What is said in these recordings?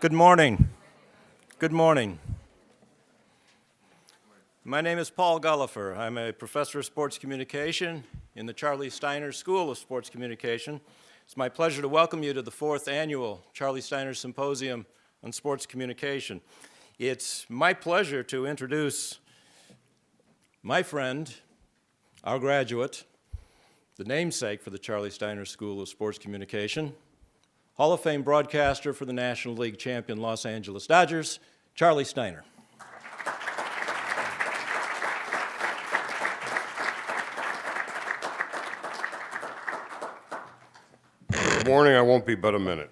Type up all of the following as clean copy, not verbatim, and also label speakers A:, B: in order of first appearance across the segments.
A: Good morning. Good morning. My name is Paul Gullifor. I'm a professor of sports communication in the Charlie Steiner School of Sports Communication. It's my pleasure to welcome you to the 4th annual Charlie Steiner Symposium on Sports Communication. It's my pleasure to introduce my friend, our graduate, the namesake for the Charlie Steiner School of Sports Communication, Hall of Fame broadcaster for the National League champion Los Angeles Dodgers, Charlie Steiner.
B: Good morning. I won't be but a minute,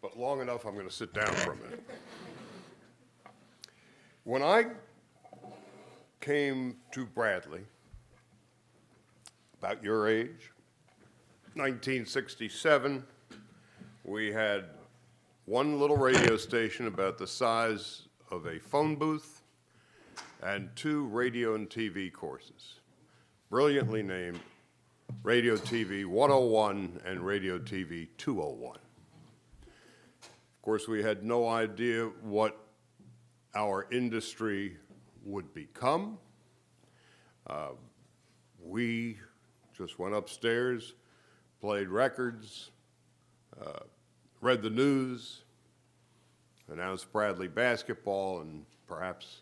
B: but long enough I'm going to sit down for a minute. When I came to Bradley, about your age, 1967, we had one little radio station about the size of a phone booth and 2 radio and TV courses, brilliantly named Radio TV 101 and Radio TV 201. Of course, we had no idea what our industry would become. We just went upstairs, played records, read the news, announced Bradley basketball, and perhaps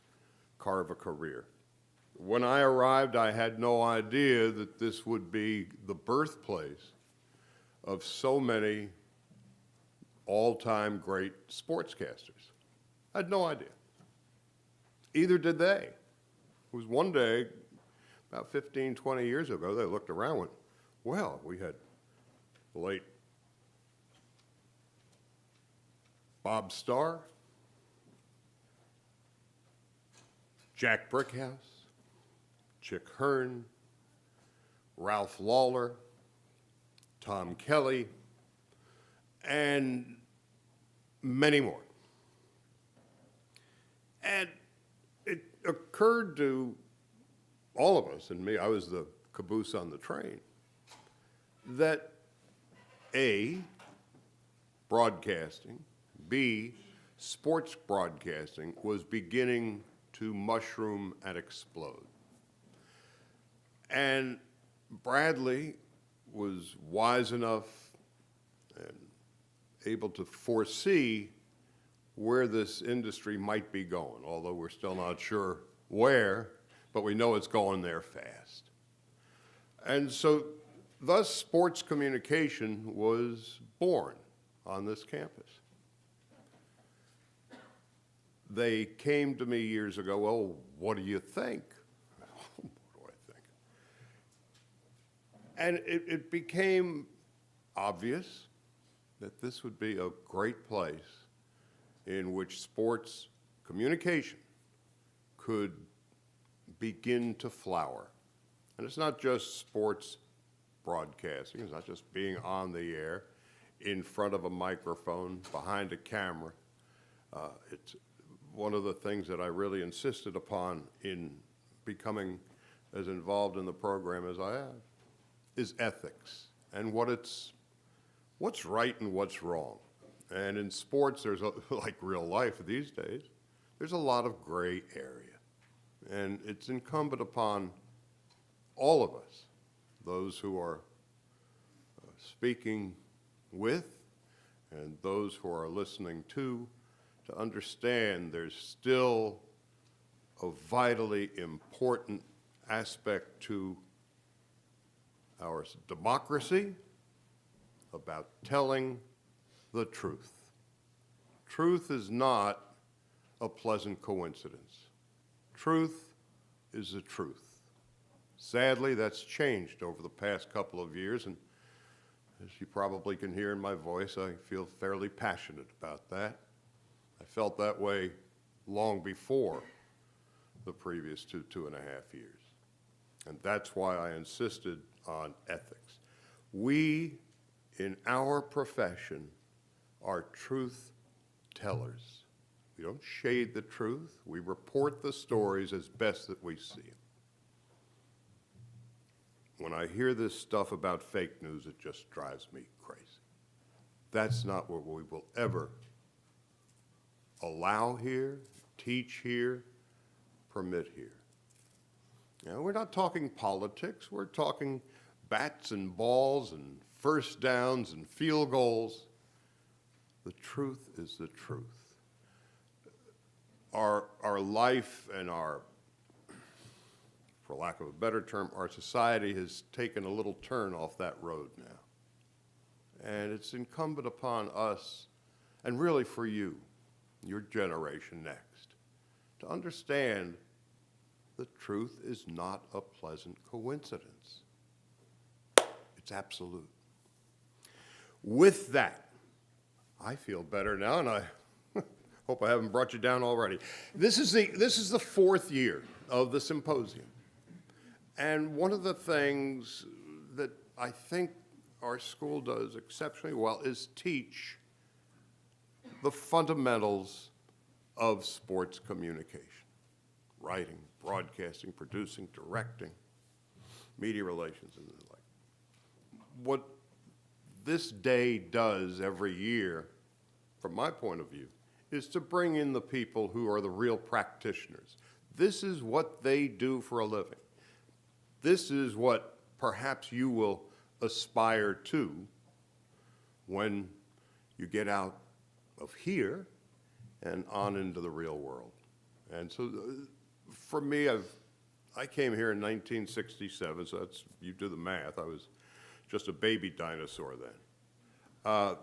B: carve a career. When I arrived, I had no idea that this would be the birthplace of so many all-time great sportscasters. I had no idea. Either did they. It was one day, about 15, 20 years ago, they looked around and went, well, we had the late Bob Starr, Jack Brickhouse, Chick Hearn, Ralph Lawler, Tom Kelly, and many more. And it occurred to all of us, and me, I was the caboose on the train, that A, broadcasting, B, sports broadcasting was beginning to mushroom and explode. And Bradley was wise enough and able to foresee where this industry might be going, although we're still not sure where, but we know it's going there fast. And so thus sports communication was born on this campus. They came to me years ago, well, what do you think? What do I think? And it became obvious that this would be a great place in which sports communication could begin to flower. And it's not just sports broadcasting, it's not just being on the air, in front of a microphone, behind a camera. It's one of the things that I really insisted upon in becoming as involved in the program as I have, is ethics and what's right and what's wrong. And in sports, there's like real life these days, there's a lot of gray area. And it's incumbent upon all of us, those who are speaking with and those who are listening to understand there's still a vitally important aspect to our democracy about telling the truth. Truth is not a pleasant coincidence. Truth is the truth. Sadly, that's changed over the past couple of years, and as you probably can hear in my voice, I feel fairly passionate about that. I felt that way long before the previous 2.5 years. And that's why I insisted on ethics. We, in our profession, are truth tellers. We don't shade the truth. We report the stories as best that we see them. When I hear this stuff about fake news, it just drives me crazy. That's not what we will ever allow here, teach here, permit here. Now, we're not talking politics. We're talking bats and balls and first downs and field goals. The truth is the truth. Our life and our, for lack of a better term, our society has taken a little turn off that road now. And it's incumbent upon us, and really for you, your generation next, to understand the truth is not a pleasant coincidence. It's absolute. With that, I feel better now, and I hope I haven't brought you down already. This is the fourth year of the symposium. And one of the things that I think our school does exceptionally well is teach the fundamentals of sports communication: writing, broadcasting, producing, directing, media relations, and the like. What this day does every year, from my point of view, is to bring in the people who are the real practitioners. This is what they do for a living. This is what perhaps you will aspire to when you get out of here and on into the real world. And so for me, I came here in 1967, so that's, you do the math. I was just a baby dinosaur then.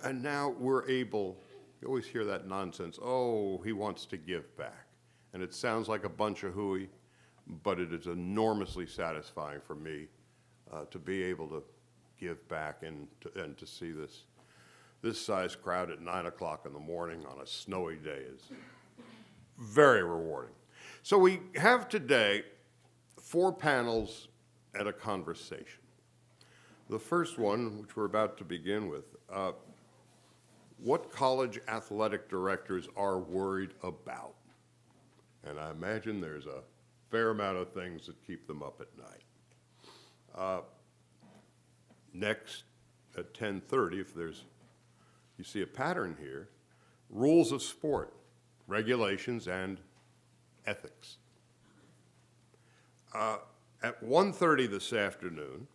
B: And now we're able, you always hear that nonsense, oh, he wants to give back. And it sounds like a bunch of hooey, but it is enormously satisfying for me to be able to give back and to see this size crowd at 9 o'clock in the morning on a snowy day is very rewarding. So we have today 4 panels and a conversation. The first one, which we're about to begin with, what college athletic directors are worried about? And I imagine there's a fair amount of things that keep them up at night. Next, at 10:30, if you see a pattern here, rules of sport, regulations, and ethics. At 1:30 this afternoon,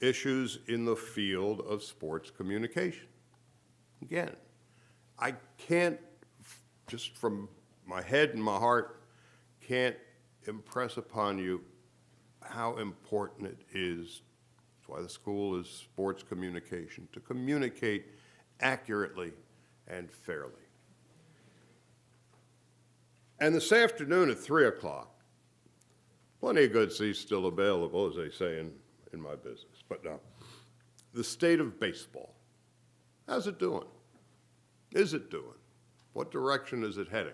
B: issues in the field of sports communication. Again, I can't, just from my head and my heart, can't impress upon you how important it is. That's why the school is sports communication, to communicate accurately and fairly. And this afternoon at 3 o'clock, plenty of good seats still available, as they say in my business. But the state of baseball, how's it doing? Is it doing? What direction is it heading?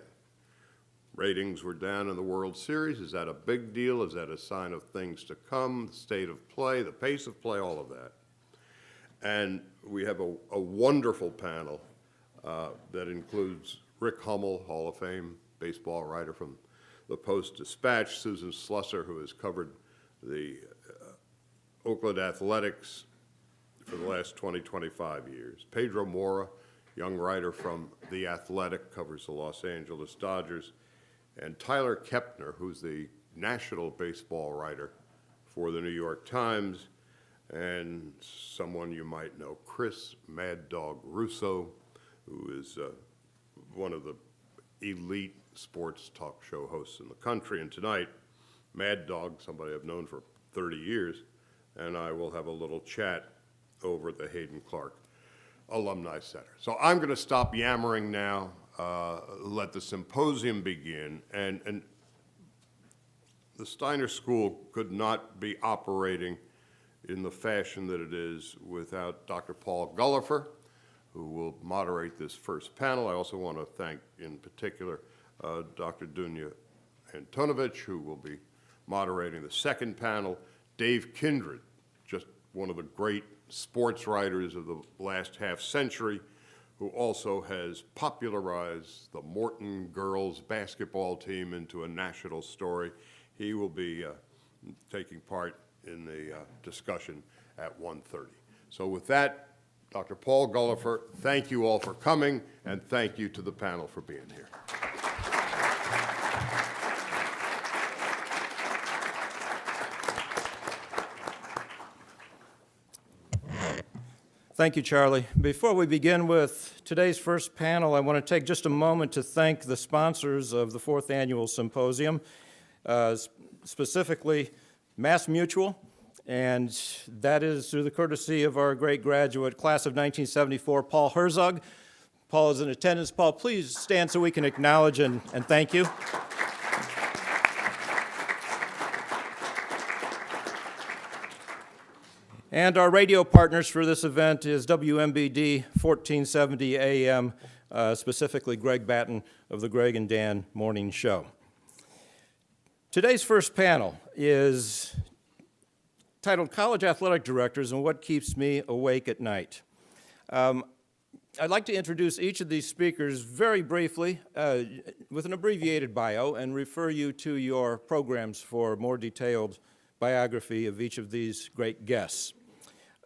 B: Ratings were down in the World Series. Is that a big deal? Is that a sign of things to come? The state of play, the pace of play, all of that. And we have a wonderful panel that includes Rick Hummel, Hall of Fame baseball writer from the Post-Dispatch, Susan Slusser, who has covered the Oakland Athletics for the last 20, 25 years. Pedro Mora, young writer from The Athletic, covers the Los Angeles Dodgers. And Tyler Kepner, who's the national baseball writer for the New York Times, and someone you might know, Chris Mad Dog Russo, who is one of the elite sports talk show hosts in the country. And tonight, Mad Dog, somebody I've known for 30 years, and I will have a little chat over at the Hayden Clark Alumni Center. So I'm going to stop yammering now, let the symposium begin, and the Steiner School could not be operating in the fashion that it is without Dr. Paul Gullifor, who will moderate this first panel. I also want to thank, in particular, Dr. Dunya Antonovich, who will be moderating the second panel. Dave Kindred, just one of the great sports writers of the last half century, who also has popularized the Morton girls basketball team into a national story. He will be taking part in the discussion at 1:30. So with that, Dr. Paul Gullifor, thank you all for coming, and thank you to the panel for being here.
A: Thank you, Charlie. Before we begin with today's first panel, I want to take just a moment to thank the sponsors of the 4th Annual Symposium, specifically Mass Mutual, and that is through the courtesy of our great graduate class of 1974, Paul Herzog. Paul is in attendance. Paul, please stand so we can acknowledge and thank you. And our radio partners for this event is WMBD 1470 AM, specifically Greg Batten of the Greg and Dan Morning Show. Today's first panel is titled College Athletic Directors and What Keeps Me Awake at Night. I'd like to introduce each of these speakers very briefly with an abbreviated bio and refer you to your programs for more detailed biography of each of these great guests.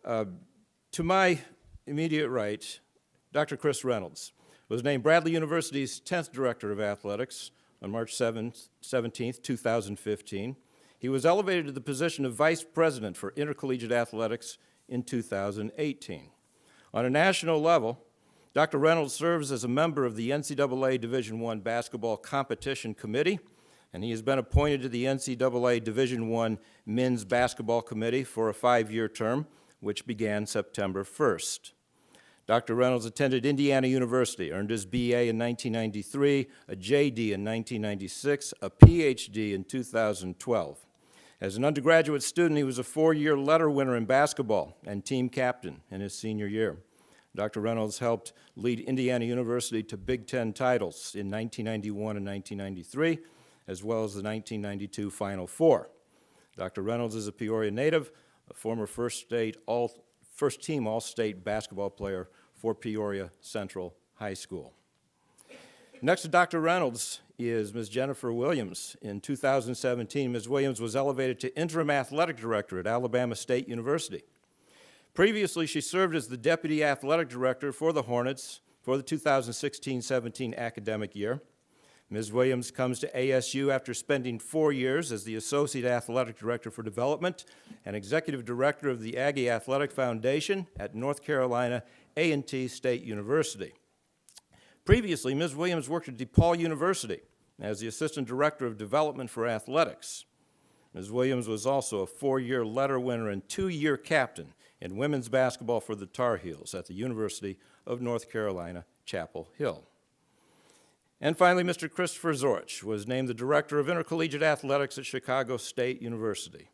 A: To my immediate right, Dr. Chris Reynolds was named Bradley University's 10th Director of Athletics on March 17, 2015. He was elevated to the position of Vice President for Intercollegiate Athletics in 2018. On a national level, Dr. Reynolds serves as a member of the NCAA Division I Basketball Competition Committee, and he has been appointed to the NCAA Division I Men's Basketball Committee for a 5-year term, which began September 1st. Dr. Reynolds attended Indiana University, earned his BA in 1993, a JD in 1996, a PhD in 2012. As an undergraduate student, he was a 4-year letter winner in basketball and team captain in his senior year. Dr. Reynolds helped lead Indiana University to Big Ten titles in 1991 and 1993, as well as the 1992 Final Four. Dr. Reynolds is a Peoria native, a former first-team All-State basketball player for Peoria Central High School. Next to Dr. Reynolds is Ms. Jennifer Williams. In 2017, Ms. Williams was elevated to Interim Athletic Director at Alabama State University. Previously, she served as the Deputy Athletic Director for the Hornets for the 2016-17 academic year. Ms. Williams comes to ASU after spending 4 years as the Associate Athletic Director for Development and Executive Director of the Aggie Athletic Foundation at North Carolina A&T State University. Previously, Ms. Williams worked at DePaul University as the Assistant Director of Development for Athletics. Ms. Williams was also a 4-year letter winner and 2-year captain in women's basketball for the Tar Heels at the University of North Carolina, Chapel Hill. And finally, Mr. Christopher Zorich was named the Director of Intercollegiate Athletics at Chicago State University.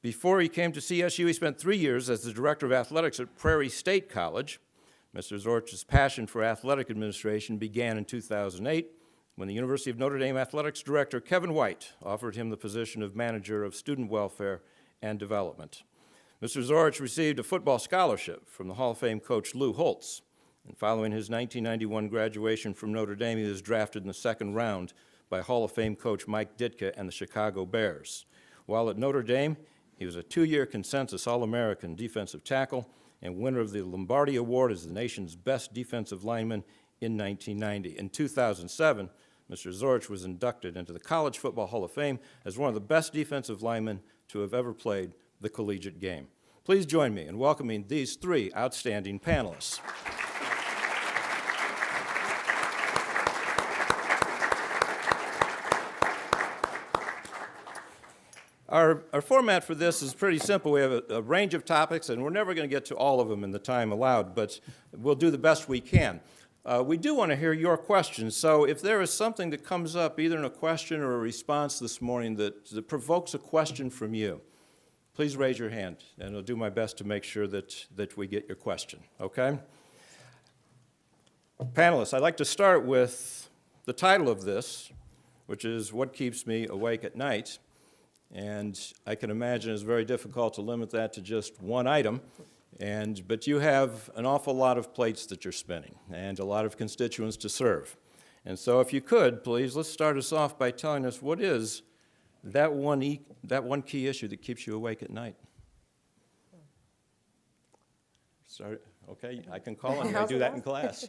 A: Before he came to CSU, he spent 3 years as the Director of Athletics at Prairie State College. Mr. Zorich's passion for athletic administration began in 2008 when the University of Notre Dame Athletics Director Kevin White offered him the position of Manager of Student Welfare and Development. Mr. Zorich received a football scholarship from the Hall of Fame coach Lou Holtz. And following his 1991 graduation from Notre Dame, he was drafted in the 2nd round by Hall of Fame coach Mike Ditka and the Chicago Bears. While at Notre Dame, he was a 2-year consensus All-American defensive tackle and winner of the Lombardi Award as the nation's best defensive lineman in 1990. In 2007, Mr. Zorich was inducted into the College Football Hall of Fame as one of the best defensive linemen to have ever played the collegiate game. Please join me in welcoming these 3 outstanding panelists. Our format for this is pretty simple. We have a range of topics, and we're never going to get to all of them in the time allowed, but we'll do the best we can. We do want to hear your questions, so if there is something that comes up, either in a question or a response this morning that provokes a question from you, please raise your hand, and I'll do my best to make sure that we get your question, okay? Panelists, I'd like to start with the title of this, which is What Keeps Me Awake at Night? And I can imagine it's very difficult to limit that to just one item, but you have an awful lot of plates that you're spinning and a lot of constituents to serve. And so if you could, please, let's start us off by telling us what is that one key issue that keeps you awake at night. Sorry, okay, I can call him, I do that in class.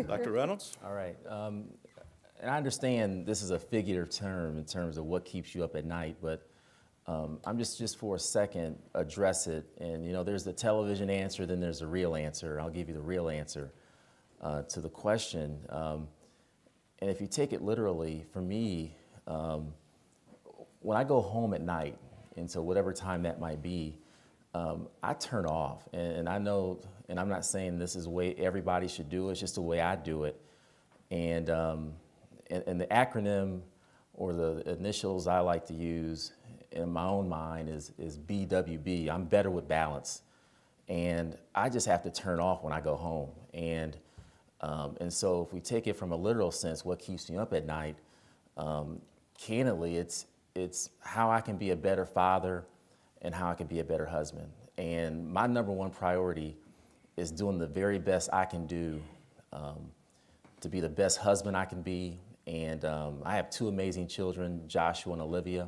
A: Dr. Reynolds?
C: All right. And I understand this is a figurative term in terms of what keeps you up at night, but I'm just for a second address it. And there's the television answer, then there's the real answer. I'll give you the real answer to the question. And if you take it literally, for me, when I go home at night, and so whatever time that might be, I turn off. And I know, and I'm not saying this is the way everybody should do it, it's just the way I do it. And the acronym or the initials I like to use in my own mind is BWB. I'm better with balance. And I just have to turn off when I go home. And so if we take it from a literal sense, what keeps me up at night, candidly, it's how I can be a better father and how I can be a better husband. And my number one priority is doing the very best I can do to be the best husband I can be. And I have two amazing children, Joshua and Olivia,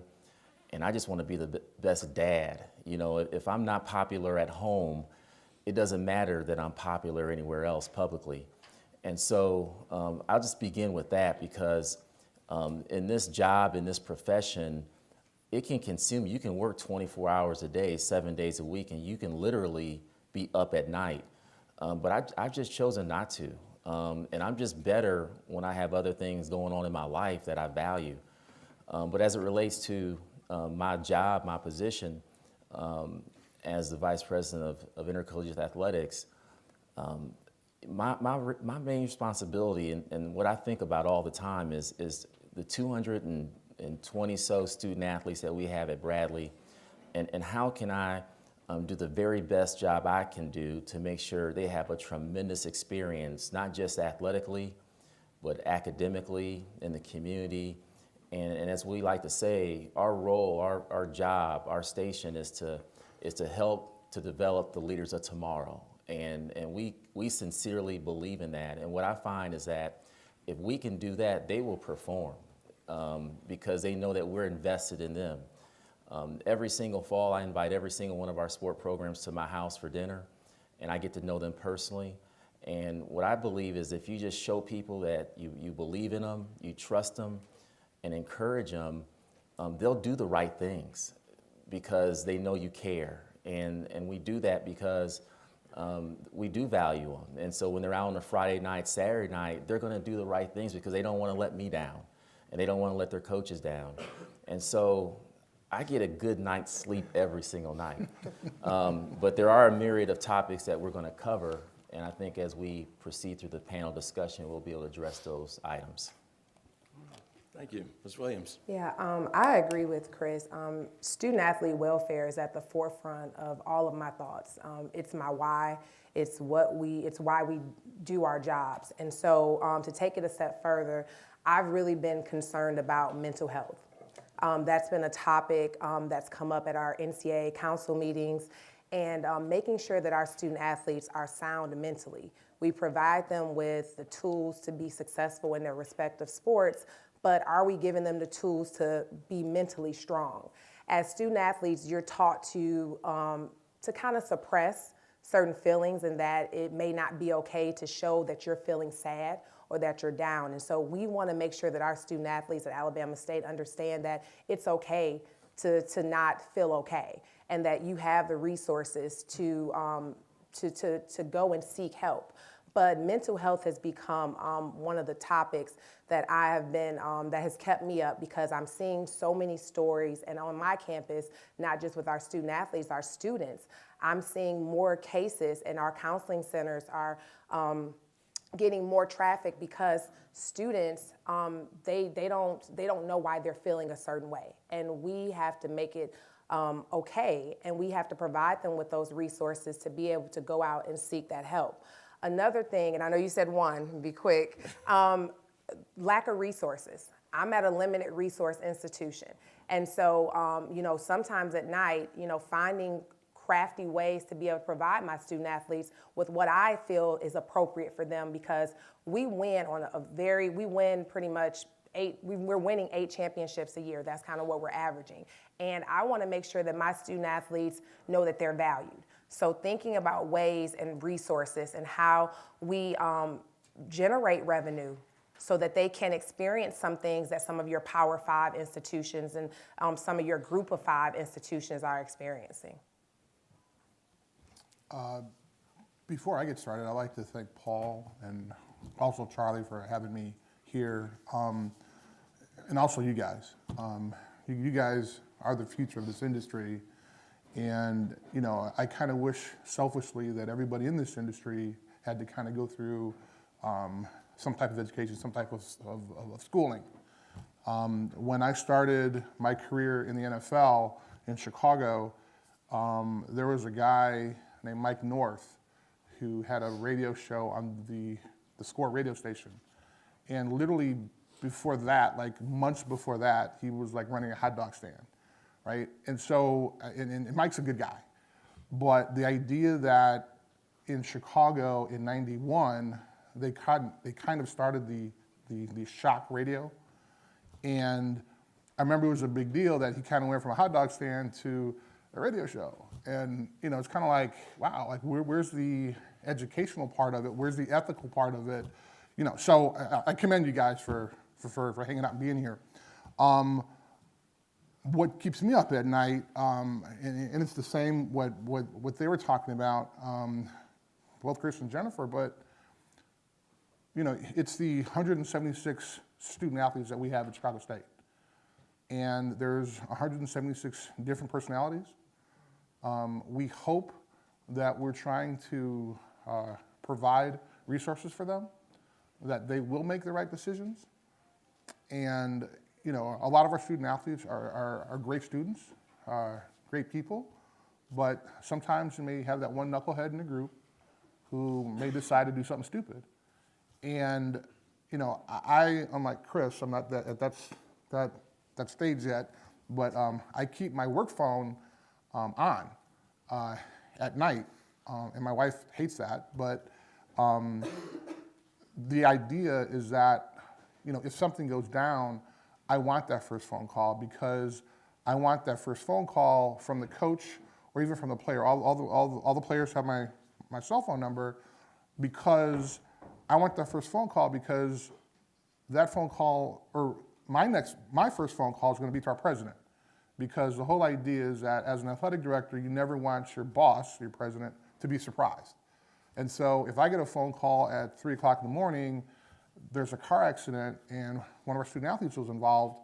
C: and I just want to be the best dad. If I'm not popular at home, it doesn't matter that I'm popular anywhere else publicly. And so I'll just begin with that because in this job, in this profession, it can consume you. You can work 24 hours a day, 7 days a week, and you can literally be up at night. But I've just chosen not to. And I'm just better when I have other things going on in my life that I value. But as it relates to my job, my position as the Vice President of Intercollegiate Athletics, my main responsibility and what I think about all the time is the 220 so student athletes that we have at Bradley, and how can I do the very best job I can do to make sure they have a tremendous experience, not just athletically, but academically, in the community. And as we like to say, our role, our job, our station is to help to develop the leaders of tomorrow. And we sincerely believe in that. And what I find is that if we can do that, they will perform because they know that we're invested in them. Every single fall, I invite every single one of our sport programs to my house for dinner, and I get to know them personally. And what I believe is if you just show people that you believe in them, you trust them, and encourage them, they'll do the right things because they know you care. And we do that because we do value them. And so when they're out on a Friday night, Saturday night, they're going to do the right things because they don't want to let me down, and they don't want to let their coaches down. And so I get a good night's sleep every single night. But there are a myriad of topics that we're going to cover, and I think as we proceed through the panel discussion, we'll be able to address those items.
A: Thank you. Ms. Williams.
D: Yeah, I agree with Chris. Student-athlete welfare is at the forefront of all of my thoughts. It's my why. It's why we do our jobs. And so to take it a step further, I've really been concerned about mental health. That's been a topic that's come up at our NCAA council meetings, and making sure that our student athletes are sound mentally. We provide them with the tools to be successful in their respective sports, but are we giving them the tools to be mentally strong? As student athletes, you're taught to kind of suppress certain feelings, and that it may not be okay to show that you're feeling sad or that you're down. And so we want to make sure that our student athletes at Alabama State understand that it's okay to not feel okay, and that you have the resources to go and seek help. But mental health has become one of the topics that I have been, that has kept me up, because I'm seeing so many stories, and on my campus, not just with our student athletes, our students, I'm seeing more cases, and our counseling centers are getting more traffic because students, they don't know why they're feeling a certain way. And we have to make it okay, and we have to provide them with those resources to be able to go out and seek that help. Another thing, and I know you said one, be quick, lack of resources. I'm at a limited resource institution. And so, sometimes at night, finding crafty ways to be able to provide my student athletes with what I feel is appropriate for them, because we win on we win pretty much we're winning 8 championships a year. That's kind of what we're averaging. And I want to make sure that my student athletes know that they're valued. So thinking about ways and resources and how we generate revenue so that they can experience some things that some of your Power 5 institutions and some of your Group of 5 institutions are experiencing.
E: Before I get started, I'd like to thank Paul and also Charlie for having me here, and also you guys. You guys are the future of this industry, and I kind of wish selfishly that everybody in this industry had to kind of go through some type of education, some type of schooling. When I started my career in the NFL in Chicago, there was a guy named Mike North who had a radio show on the Score radio station. And literally before that, like months before that, he was like running a hot dog stand, right? And so, and Mike's a good guy. But the idea that in Chicago in '91, they kind of started the shock radio. And I remember it was a big deal that he kind of went from a hot dog stand to a radio show. And it's kind of like, wow, like where's the educational part of it? Where's the ethical part of it? So I commend you guys for hanging out and being here. What keeps me up at night, and it's the same what they were talking about, both Chris and Jennifer, but it's the 176 student athletes that we have at Chicago State. And there's 176 different personalities. We hope that we're trying to provide resources for them, that they will make the right decisions. And a lot of our student athletes are great students, great people, but sometimes you may have that one knucklehead in the group who may decide to do something stupid. And I'm like Chris, I'm not at that stage yet, but I keep my work phone on at night, and my wife hates that, but the idea is that if something goes down, I want that first phone call, because I want that first phone call from the coach or even from the player. All the players have my cell phone number, because I want that first phone call, because that phone call, or my first phone call is going to be to our president, because the whole idea is that as an athletic director, you never want your boss, your president, to be surprised. And so if I get a phone call at 3 o'clock in the morning, there's a car accident and one of our student athletes was involved,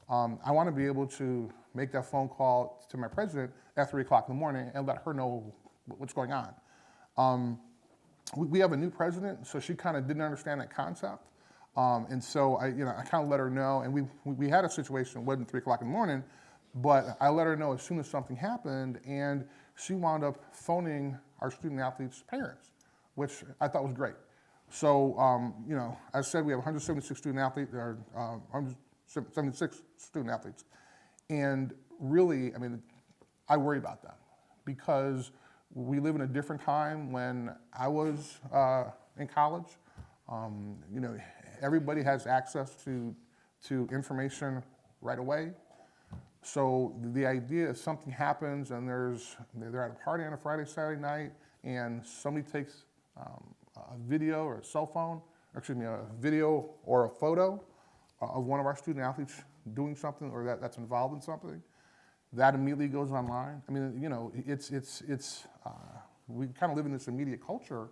E: I want to be able to make that phone call to my president at 3 o'clock in the morning and let her know what's going on. We have a new president, so she kind of didn't understand that concept. And so I kind of let her know, and we had a situation, it wasn't 3 o'clock in the morning, but I let her know as soon as something happened, and she wound up phoning our student athletes' parents, which I thought was great. So, as I said, we have 176 student athletes, or 176 student athletes. And really, I worry about them, because we live in a different time. When I was in college, everybody has access to information right away. So the idea, if something happens and they're at a party on a Friday, Saturday night, and somebody takes a video or a cell phone, or excuse me, a video or a photo of one of our student athletes doing something, or that's involved in something, that immediately goes online. We kind of live in this immediate culture,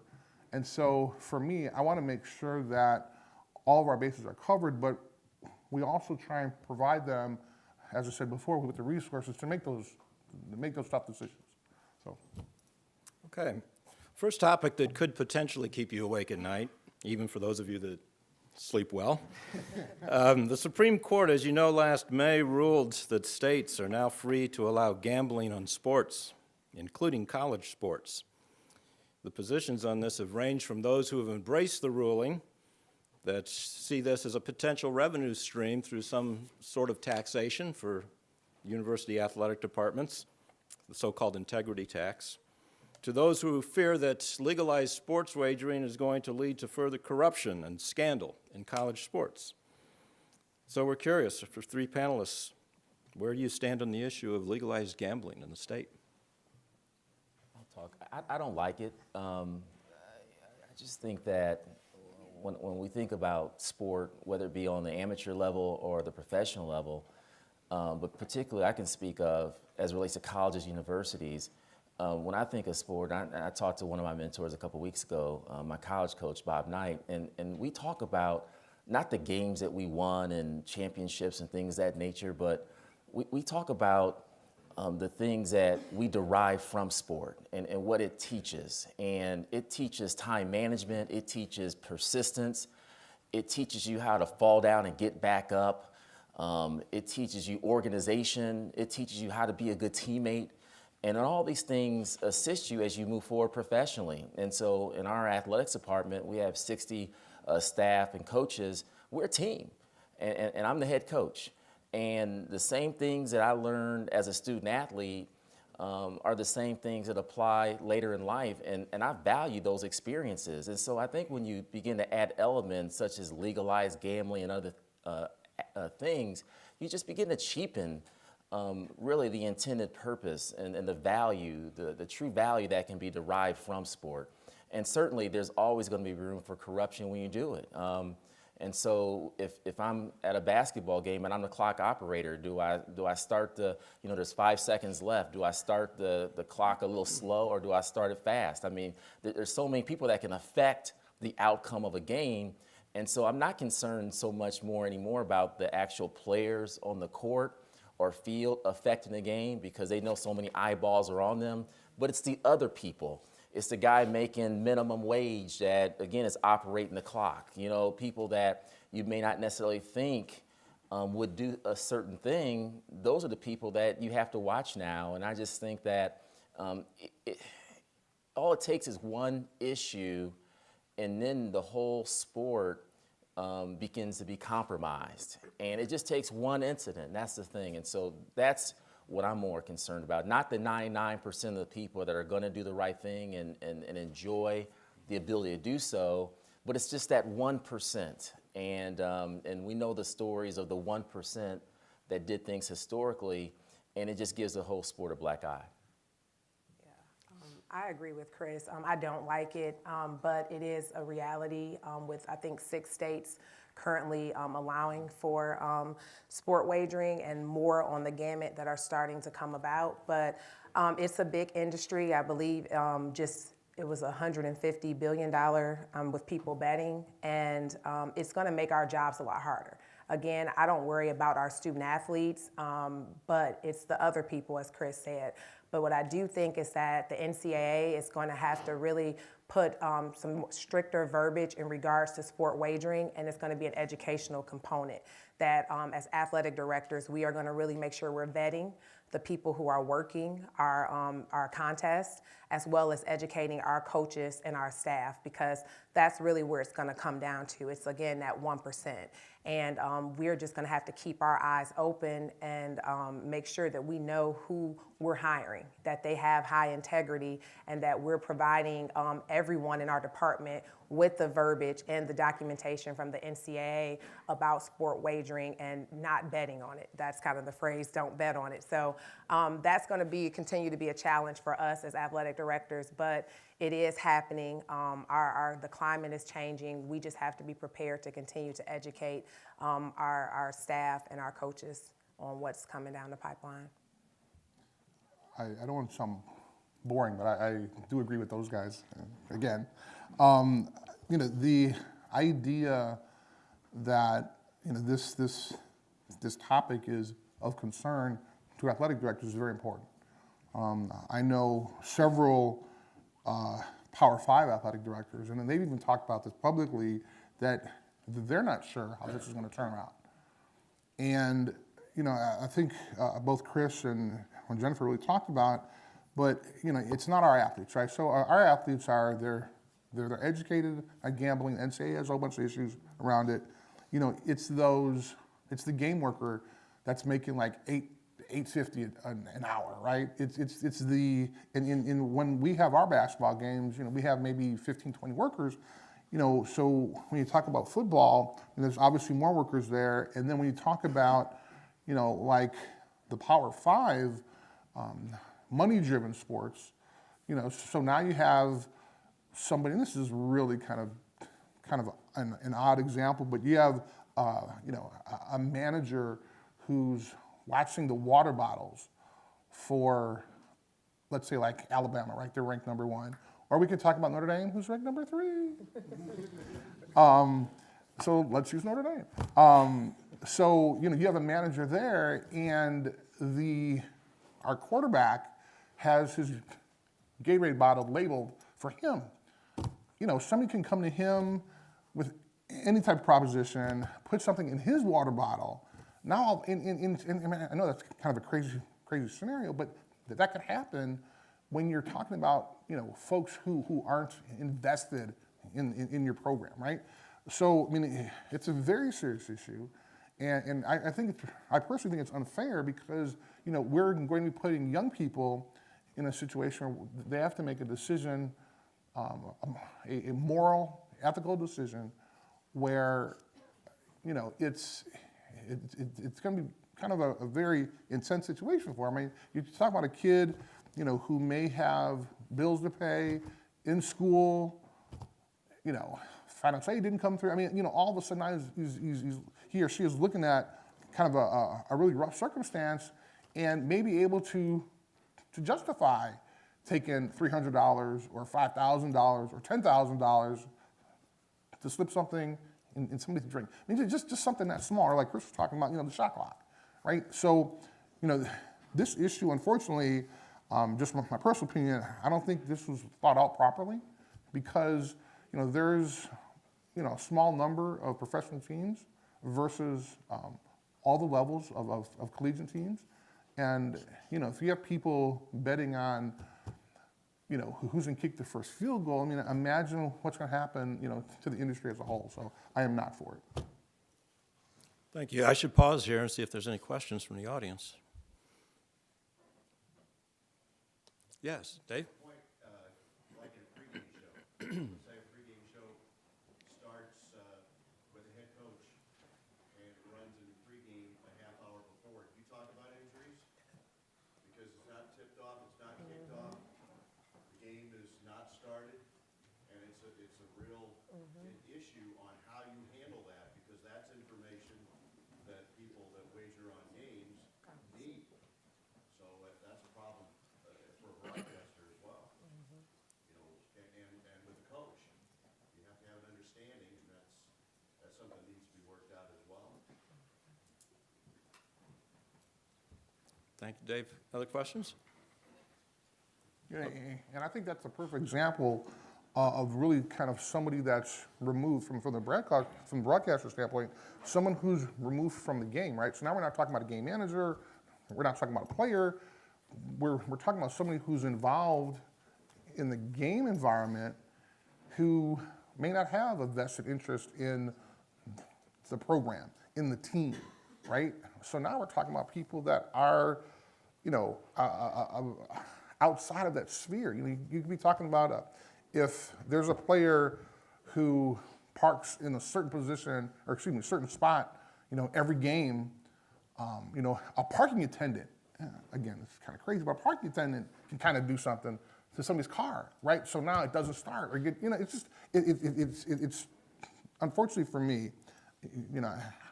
E: and so for me, I want to make sure that all of our bases are covered, but we also try and provide them, as I said before, with the resources to make those tough decisions. So.
A: Okay. First topic that could potentially keep you awake at night, even for those of you that sleep well. The Supreme Court, as you know, last May ruled that states are now free to allow gambling on sports, including college sports. The positions on this have ranged from those who have embraced the ruling, that see this as a potential revenue stream through some sort of taxation for university athletic departments, the so-called integrity tax, to those who fear that legalized sports wagering is going to lead to further corruption and scandal in college sports. So we're curious, for 3 panelists, where do you stand on the issue of legalized gambling in the state?
C: I'll talk. I don't like it. I just think that when we think about sport, whether it be on the amateur level or the professional level, but particularly I can speak of as it relates to colleges, universities. When I think of sport, I talked to one of my mentors a couple weeks ago, my college coach, Bob Knight, and we talk about not the games that we won and championships and things of that nature, but we talk about the things that we derive from sport and what it teaches. And it teaches time management, it teaches persistence, it teaches you how to fall down and get back up, it teaches you organization, it teaches you how to be a good teammate. And all these things assist you as you move forward professionally. And so in our athletics department, we have 60 staff and coaches. We're a team, and I'm the head coach. And the same things that I learned as a student athlete are the same things that apply later in life, and I value those experiences. And so I think when you begin to add elements such as legalized gambling and other things, you just begin to cheapen really the intended purpose and the value, the true value that can be derived from sport. And certainly there's always going to be room for corruption when you do it. And so if I'm at a basketball game and I'm the clock operator, do I start there's 5 seconds left, do I start the clock a little slow or do I start it fast? I mean, there's so many people that can affect the outcome of a game. And so I'm not concerned so much more anymore about the actual players on the court or field affecting the game because they know so many eyeballs are on them, but it's the other people. It's the guy making minimum wage that, again, is operating the clock. You know, people that you may not necessarily think would do a certain thing, those are the people that you have to watch now. And I just think that all it takes is one issue, and then the whole sport begins to be compromised. And it just takes one incident, that's the thing. And so that's what I'm more concerned about. Not the 99% of the people that are gonna do the right thing and enjoy the ability to do so, but it's just that 1%. And we know the stories of the 1% that did things historically, and it just gives the whole sport a black eye.
D: I agree with Chris. I don't like it, but it is a reality with, I think, 6 states currently allowing for sport wagering and more on the gamut that are starting to come about. But it's a big industry. I believe it was $150 billion with people betting, and it's going to make our jobs a lot harder. Again, I don't worry about our student athletes, but it's the other people, as Chris said. But what I do think is that the NCAA is going to have to really put some stricter verbiage in regards to sport wagering, and it's going to be an educational component that as athletic directors, we are going to really make sure we're vetting the people who are working our contests, as well as educating our coaches and our staff, because that's really where it's going to come down to. It's, again, that 1%. And we're just going to have to keep our eyes open and make sure that we know who we're hiring, that they have high integrity, and that we're providing everyone in our department with the verbiage and the documentation from the NCAA about sport wagering and not betting on it. That's kind of the phrase, don't bet on it. So that's going to continue to be a challenge for us as athletic directors, but it is happening. The climate is changing. We just have to be prepared to continue to educate our staff and our coaches on what's coming down the pipeline.
E: I don't want to sound boring, but I do agree with those guys. Again, the idea that this topic is of concern to athletic directors is very important. I know several Power 5 athletic directors, and they've even talked about this publicly, that they're not sure how this is going to turn out. And I think both Chris and Jennifer really talked about, but it's not our athletes, right? So our athletes they're educated at gambling. The NCAA has a whole bunch of issues around it. It's the game worker that's making like $8.50 an hour, right? It's when we have our basketball games, we have maybe 15, 20 workers, so when you talk about football, there's obviously more workers there. And then when you talk about, like the Power 5, money-driven sports, So now you have somebody, and this is really kind of an odd example, but you have, a manager who's watching the water bottles for, let's say, like Alabama, right? They're ranked number 1. Or we could talk about Notre Dame, who's ranked number 3. So let's use Notre Dame. So you have a manager there, and our quarterback has his Gatorade bottle labeled for him. Somebody can come to him with any type of proposition, put something in his water bottle. Now, I know that's kind of a crazy scenario, but that could happen when you're talking about folks who aren't invested in your program, right? So it's a very serious issue, and I personally think it's unfair because we're going to be putting young people in a situation where they have to make a decision, a moral, ethical decision, where it's going to be kind of a very intense situation for them. You talk about a kid, who may have bills to pay in school, financial aid didn't come through. All of a sudden now he or she is looking at kind of a really rough circumstance and may be able to justify taking $300 or $5,000 or $10,000 to slip something in somebody's drink. Just something that small, or like Chris was talking about, the shot clock, right? So, this issue, unfortunately, just my personal opinion, I don't think this was thought out properly because, there's, a small number of professional teams versus all the levels of collegiate teams. And, if you have people betting on, who's going to kick the first field goal, imagine what's going to happen, to the industry as a whole. So I am not for it.
A: Thank you. I should pause here and see if there's any questions from the audience. Yes, Dave?
B: Like a pregame show. Say a pregame show starts with a head coach and it runs in pregame a half hour before. Do you talk about injuries? Because it's not tipped off, it's not kicked off. The game is not started, and it's a real issue on how you handle that because that's information that people that wager on games need. So that's a problem for a broadcaster as well. And with the coach, you have to have an understanding, and that's something that needs to be worked out as well.
A: Thank you, Dave. Other questions?
E: Yeah, and I think that's a perfect example of really kind of somebody that's removed from the broadcaster standpoint, someone who's removed from the game, right? So now we're not talking about a game manager, we're not talking about a player, we're talking about somebody who's involved in the game environment who may not have a vested interest in the program, in the team, right? So now we're talking about people that are, outside of that sphere. You could be talking about if there's a player who parks in a certain position, or excuse me, a certain spot, every game, a parking attendant, again, it's kind of crazy, but a parking attendant can kind of do something to somebody's car, right? So now it doesn't start, or it's unfortunately for me,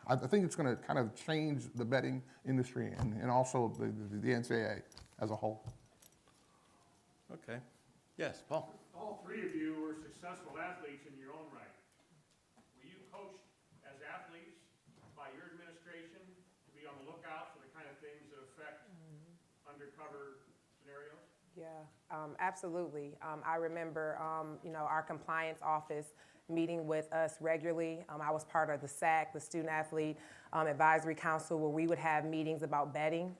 E: I think it's going to kind of change the betting industry and also the NCAA as a whole.
A: Okay. Yes, Paul?
F: All three of you were successful athletes in your own right. Were you coached as athletes by your administration to be on the lookout for the kind of things that affect undercover scenarios?
D: Yeah, absolutely. I remember, our compliance office meeting with us regularly. I was part of the SAC, the Student Athlete Advisory Council, where we would have meetings about betting.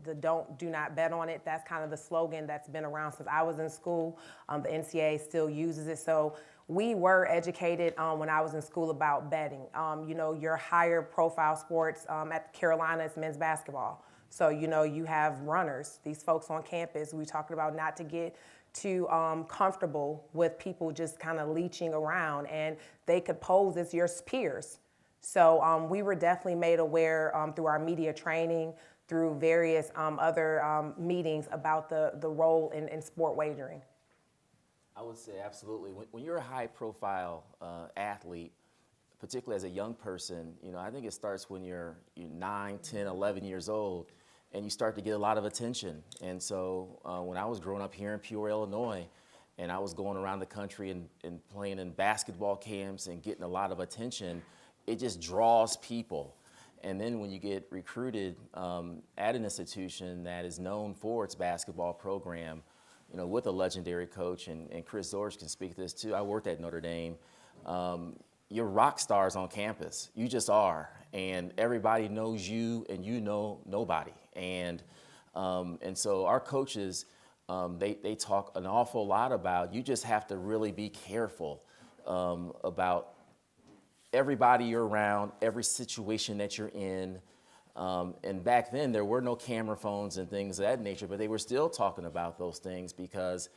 D: The do not bet on it. That's kind of the slogan that's been around since I was in school. The NCAA still uses it. So we were educated when I was in school about betting. Your higher profile sports at Carolina, it's men's basketball. So, you have runners, these folks on campus. We talking about not to get too comfortable with people just kind of leeching around, and they could pose as your peers. So we were definitely made aware through our media training, through various other meetings about the role in sport wagering.
C: I would say absolutely. When you're a high-profile athlete, particularly as a young person, I think it starts when you're 9, 10, 11 years old, and you start to get a lot of attention. And so when I was growing up here in Peoria, Illinois, and I was going around the country and playing in basketball camps and getting a lot of attention, it just draws people. And then when you get recruited at an institution that is known for its basketball program, with a legendary coach, and Chris Zorich can speak to this too. I worked at Notre Dame. You're rock stars on campus. You just are. And everybody knows you and you know nobody. And so our coaches, they talk an awful lot about you just have to really be careful about everybody you're around, every situation that you're in. And back then, there were no camera phones and things of that nature, but they were still talking about those things because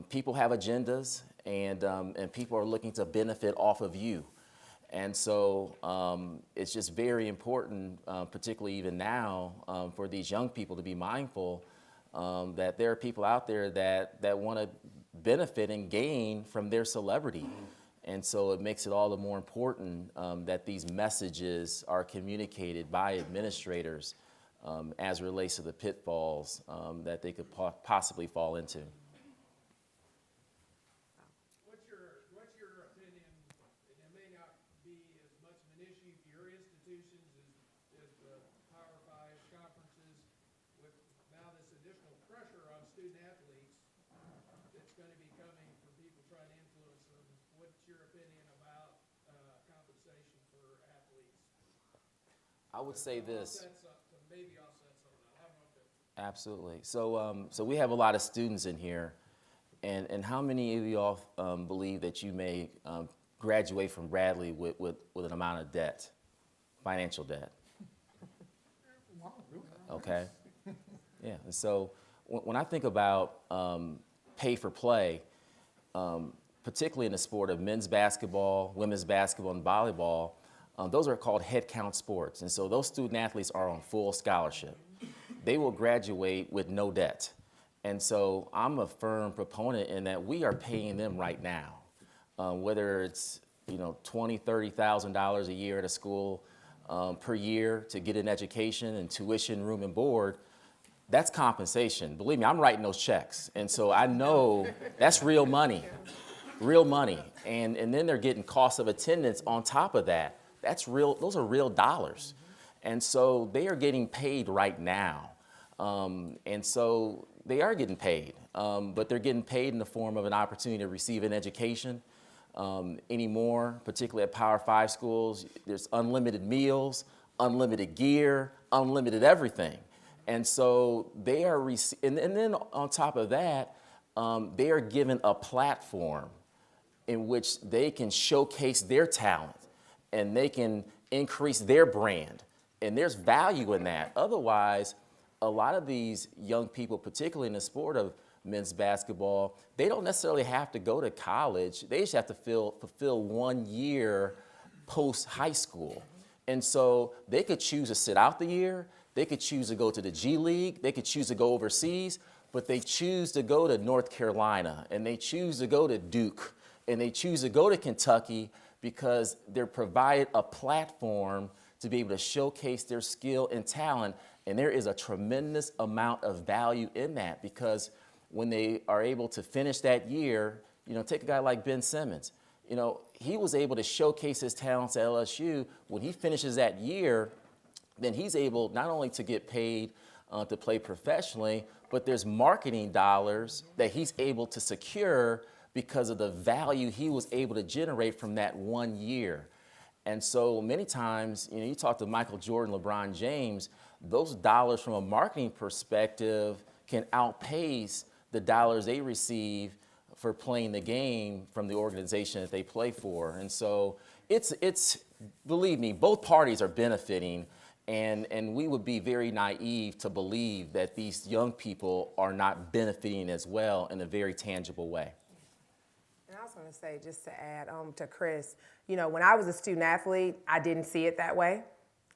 C: people have agendas and people are looking to benefit off of you. And so it's just very important, particularly even now, for these young people to be mindful that there are people out there that want to benefit and gain from their celebrity. And so it makes it all the more important that these messages are communicated by administrators as it relates to the pitfalls that they could possibly fall into.
G: What's your opinion, and it may not be as much of an issue for your institutions as the Power 5 conferences, with now this additional pressure on student athletes that's going to be coming from people trying to influence them. What's your opinion about compensation for athletes?
C: I would say this.
G: Maybe offset some of that. I don't know if it.
C: Absolutely. So we have a lot of students in here, and how many of you all believe that you may graduate from Bradley with an amount of debt, financial debt? Okay. Yeah. And so when I think about pay for play, particularly in the sport of men's basketball, women's basketball, and volleyball, those are called head count sports. And so those student athletes are on full scholarship. They will graduate with no debt. And so I'm a firm proponent in that we are paying them right now, whether it's $20,000, $30,000 a year at a school per year to get an education and tuition, room and board. That's compensation. Believe me, I'm writing those checks. And so I know that's real money, real money. And then they're getting cost of attendance on top of that. That's real, those are real dollars. And so they are getting paid right now. And so they are getting paid, but they're getting paid in the form of an opportunity to receive an education. Anymore, particularly at Power 5 schools, there's unlimited meals, unlimited gear, unlimited everything. And so they are, and then on top of that, they are given a platform in which they can showcase their talent and they can increase their brand. And there's value in that. Otherwise, a lot of these young people, particularly in the sport of men's basketball, they don't necessarily have to go to college. They just have to fulfill 1 year post high school. And so they could choose to sit out the year. They could choose to go to the G League. They could choose to go overseas, but they choose to go to North Carolina, and they choose to go to Duke, and they choose to go to Kentucky because they're provided a platform to be able to showcase their skill and talent. And there is a tremendous amount of value in that, because when they are able to finish that year, take a guy like Ben Simmons. He was able to showcase his talents at LSU. When he finishes that year, then he's able not only to get paid to play professionally, but there's marketing dollars that he's able to secure because of the value he was able to generate from that 1 year. And so many times, you talk to Michael Jordan, LeBron James, those dollars from a marketing perspective can outpace the dollars they receive for playing the game from the organization that they play for. And so it's believe me, both parties are benefiting, and we would be very naive to believe that these young people are not benefiting as well in a very tangible way.
D: And I was going to say, just to add to Chris, when I was a student athlete, I didn't see it that way.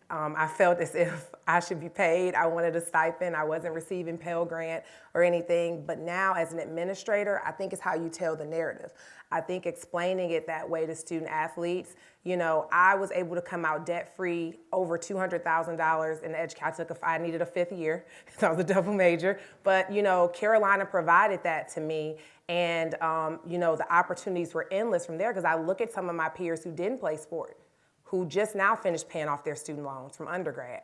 D: I felt as if I should be paid. I wanted a stipend. I wasn't receiving Pell Grant or anything. But now as an administrator, I think it's how you tell the narrative. I think explaining it that way to student athletes, you know, I was able to come out debt-free over $200,000 in education. I needed a 5th year, so I was a double major. But, you know, Carolina provided that to me. And, you know, the opportunities were endless from there because I look at some of my peers who didn't play sport, who just now finished paying off their student loans from undergrad.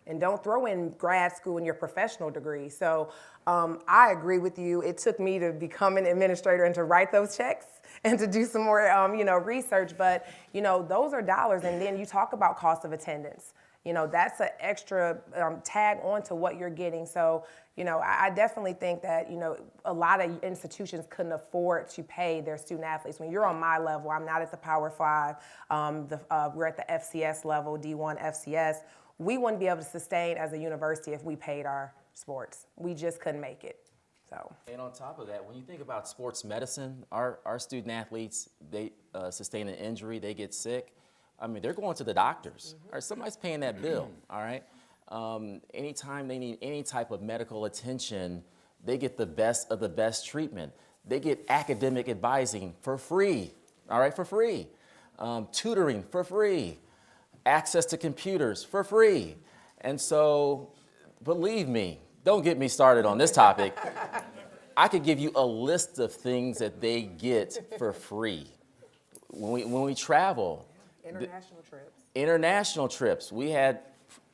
D: And don't throw in grad school and your professional degree. So I agree with you. It took me to become an administrator and to write those checks and to do some more, you know, research. But, you know, those are dollars. And then you talk about cost of attendance. You know, that's an extra tag on to what you're getting. So, you know, I definitely think that, you know, a lot of institutions couldn't afford to pay their student athletes. When you're on my level, I'm not at the Power 5, we're at the FCS level, D1 FCS. We wouldn't be able to sustain as a university if we paid our sports. We just couldn't make it. So.
C: And on top of that, when you think about sports medicine, our student athletes, they sustain an injury, they get sick. I mean, they're going to the doctors. All right, somebody's paying that bill, all right? Anytime they need any type of medical attention, they get the best of the best treatment. They get academic advising for free, all right, for free. Tutoring for free. Access to computers for free. And so, believe me, don't get me started on this topic. I could give you a list of things that they get for free. When we travel.
D: International trips.
C: International trips. We had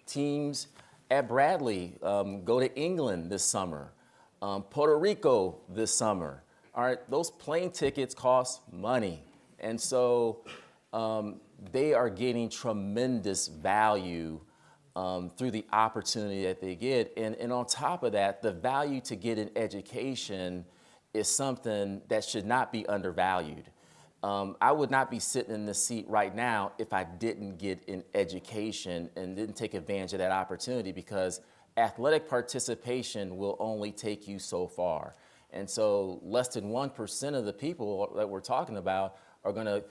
C: teams at Bradley go to England this summer, Puerto Rico this summer. All right, those plane tickets cost money. And so they are getting tremendous value through the opportunity that they get. And on top of that, the value to get an education is something that should not be undervalued. I would not be sitting in this seat right now if I didn't get an education and didn't take advantage of that opportunity, because athletic participation will only take you so far. And so less than 1% of the people that we're talking about are going to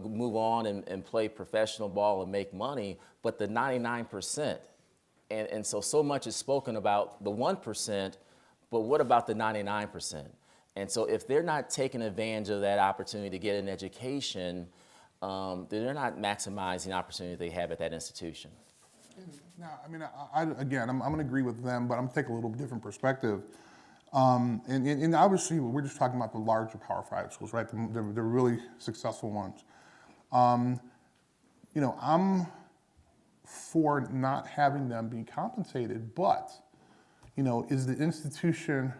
C: move on and play professional ball and make money, but the 99%. And so much is spoken about the 1%, but what about the 99%? And so if they're not taking advantage of that opportunity to get an education, then they're not maximizing the opportunity they have at that institution.
E: Now, I mean, I'm going to agree with them, but I'm going to take a little different perspective. And obviously, we're just talking about the larger Power 5 schools, right? The really successful ones. You know, I'm for not having them be compensated, but, you know, is the institution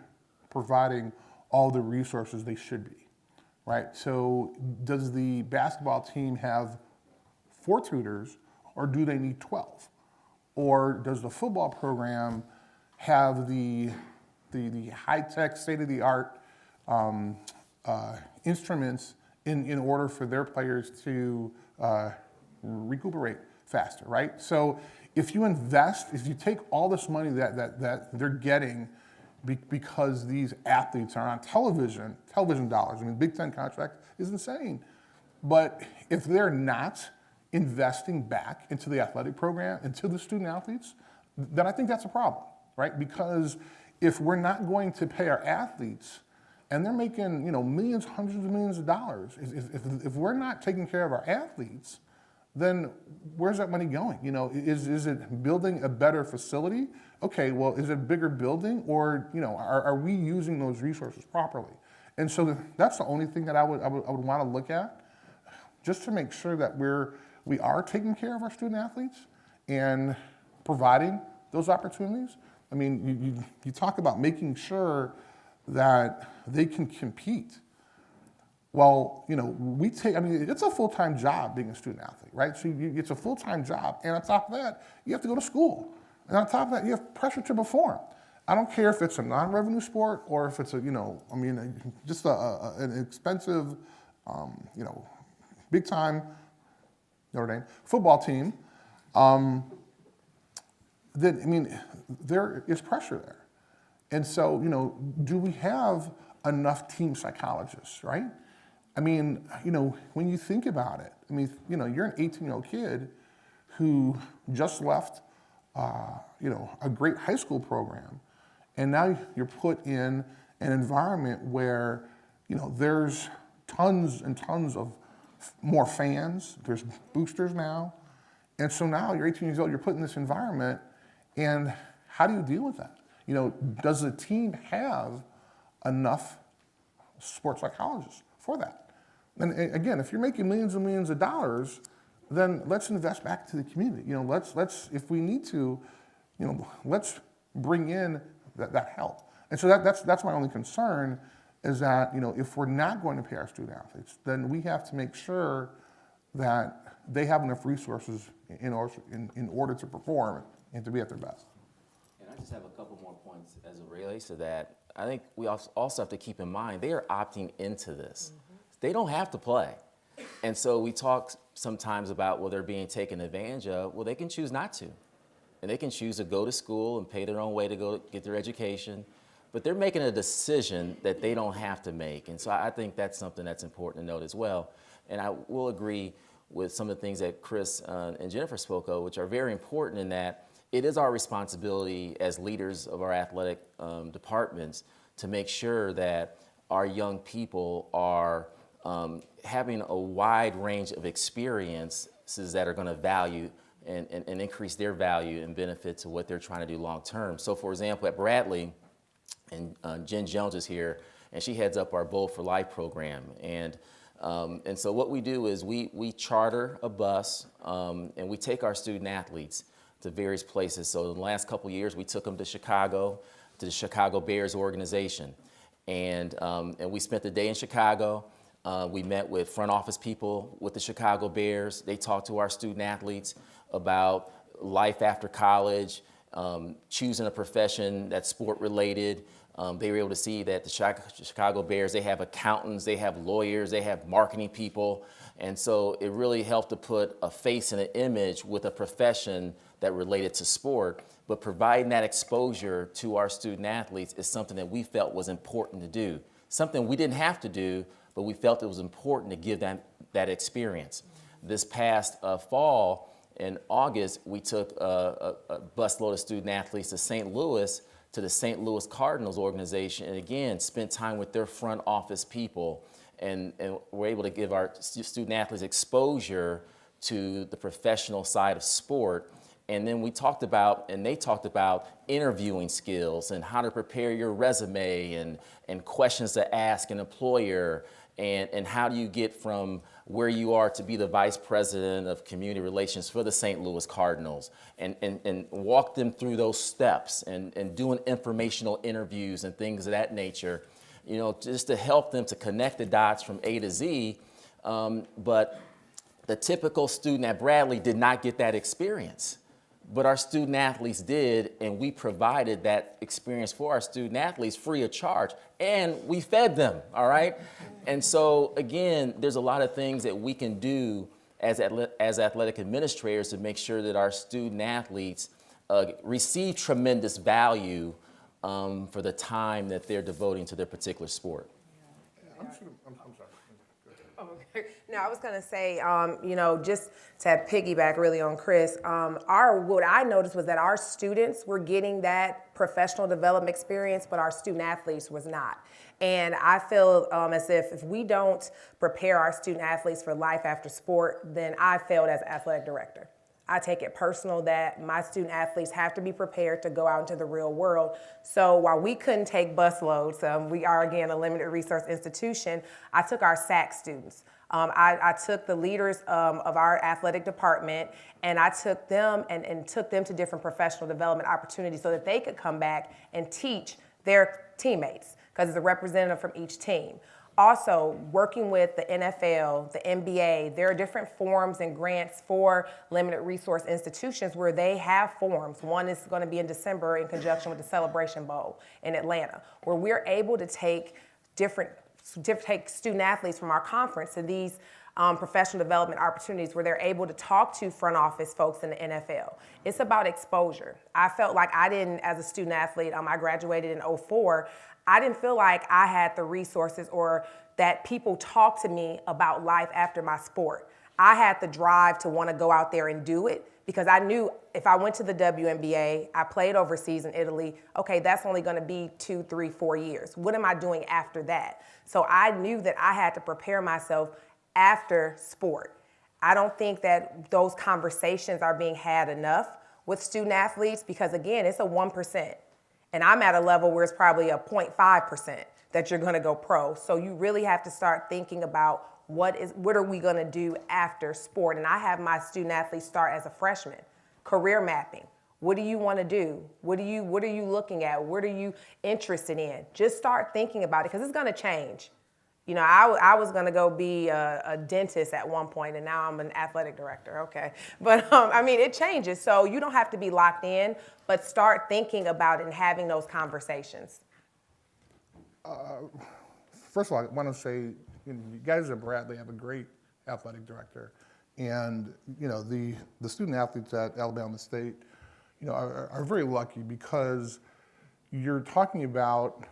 E: providing all the resources they should be, right? So does the basketball team have 4 tutors, or do they need 12? Or does the football program have the high-tech, state-of-the-art instruments in order for their players to recuperate faster, right? So if you invest, if you take all this money that they're getting because these athletes are on television dollars, I mean, Big Ten contract is insane. But if they're not investing back into the athletic program, into the student athletes, then I think that's a problem, right? Because if we're not going to pay our athletes, and they're making, you know, millions, hundreds of millions of dollars, if we're not taking care of our athletes, then where's that money going? You know, is it building a better facility? Okay, well, is it a bigger building, or, you know, are we using those resources properly? And so that's the only thing that I would want to look at, just to make sure that we are taking care of our student athletes and providing those opportunities. I mean, you talk about making sure that they can compete. Well, you know, it's a full-time job being a student athlete, right? So it's a full-time job, and on top of that, you have to go to school. And on top of that, you have pressure to perform. I don't care if it's a non-revenue sport or if it's just an expensive, big-time Notre Dame football team. There is pressure there. And so, you know, do we have enough team psychologists, right? I mean, you know, when you think about it, I mean, you know, you're an 18-year-old kid who just left, a great high school program, and now you're put in an environment where, there's tons and tons of more fans. There's boosters now, and so now you're 18 years old. You're put in this environment, and how do you deal with that? Does the team have enough sports psychologists for that? And again, if you're making millions and millions of dollars, then let's invest back to the community. Let's if we need to, let's bring in that help. And so that's my only concern, is that if we're not going to pay our student athletes, then we have to make sure that they have enough resources in order to perform and to be at their best.
C: And I just have a couple more points as it relates to that. I think we also have to keep in mind they are opting into this. They don't have to play. And so we talk sometimes about, well, they're being taken advantage of. Well, they can choose not to. And they can choose to go to school and pay their own way to go get their education. But they're making a decision that they don't have to make. And so I think that's something that's important to note as well. And I will agree with some of the things that Chris and Jennifer spoke of, which are very important, in that it is our responsibility as leaders of our athletic departments to make sure that our young people are having a wide range of experiences that are going to value and increase their value and benefit to what they're trying to do long term. So for example, at Bradley, and Jen Jones is here, and she heads up our Bowl for Life program. And so what we do is we charter a bus and we take our student athletes to various places. So in the last couple of years, we took them to Chicago, to the Chicago Bears organization. And we spent the day in Chicago. We met with front office people with the Chicago Bears. They talked to our student athletes about life after college, choosing a profession that's sport related. They were able to see that the Chicago Bears, they have accountants, they have lawyers, they have marketing people. And so it really helped to put a face and an image with a profession that related to sport. But providing that exposure to our student athletes is something that we felt was important to do. Something we didn't have to do, but we felt it was important to give them that experience. This past fall, in August, we took a busload of student athletes to St. Louis, to the St. Louis Cardinals organization, and again, spent time with their front office people, and we're able to give our student athletes exposure to the professional side of sport. And then they talked about interviewing skills and how to prepare your resume and questions to ask an employer, and how do you get from where you are to be the vice president of community relations for the St. Louis Cardinals, and walk them through those steps, and doing informational interviews and things of that nature, just to help them to connect the dots from A to Z. But the typical student at Bradley did not get that experience. But our student athletes did, and we provided that experience for our student athletes free of charge, and we fed them, all right? And so, again, there's a lot of things that we can do as athletic administrators to make sure that our student athletes receive tremendous value for the time that they're devoting to their particular sport.
E: I'm sorry.
D: Okay. No, I was going to say, just to piggyback really on Chris, what I noticed was that our students were getting that professional development experience, but our student athletes was not. And I feel as if we don't prepare our student athletes for life after sport, then I failed as an athletic director. I take it personal that my student athletes have to be prepared to go out into the real world. So while we couldn't take busloads, we are, again, a limited resource institution, I took our SAC students. I took the leaders of our athletic department, and I took them and took them to different professional development opportunities so that they could come back and teach their teammates, because it's a representative from each team. Also, working with the NFL, the NBA, there are different forums and grants for limited resource institutions where they have forums. One is going to be in December in conjunction with the Celebration Bowl in Atlanta, where we're able to take student athletes from our conference to these professional development opportunities where they're able to talk to front office folks in the NFL. It's about exposure. I felt like I didn't, as a student athlete, I graduated in 2004, I didn't feel like I had the resources or that people talked to me about life after my sport. I had the drive to want to go out there and do it because I knew if I went to the WNBA, I played overseas in Italy, okay, that's only gonna be 2, 3, 4 years. What am I doing after that? So I knew that I had to prepare myself after sport. I don't think that those conversations are being had enough with student athletes because, again, it's a 1%. And I'm at a level where it's probably a 0.5% that you're gonna go pro. So you really have to start thinking about what are we gonna do after sport? And I have my student athletes start as a freshman, career mapping. What do you wanna do? What are you looking at? What are you interested in? Just start thinking about it, because it's gonna change. You know, I was gonna go be a dentist at one point, and now I'm an athletic director, okay? But I mean, it changes, so you don't have to be locked in, but start thinking about it and having those conversations.
E: First of all, I want to say, you guys at Bradley have a great athletic director, and the student athletes at Alabama State, are very lucky, because you're talking about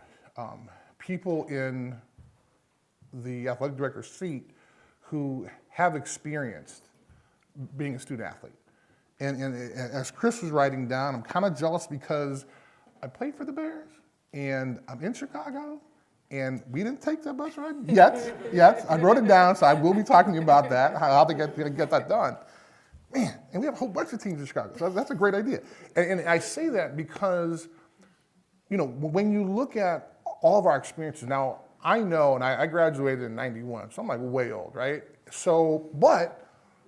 E: people in the athletic director's seat who have experienced being a student athlete. And as Chris was writing down, I'm kind of jealous because I played for the Bears, and I'm in Chicago, and we didn't take that bus ride yet. I wrote it down, so I will be talking to you about that, how to get that done. Man, and we have a whole bunch of teams in Chicago, so that's a great idea. And I say that because, when you look at all of our experiences, now, I know, and I graduated in '91, so I'm like way old, right? So, but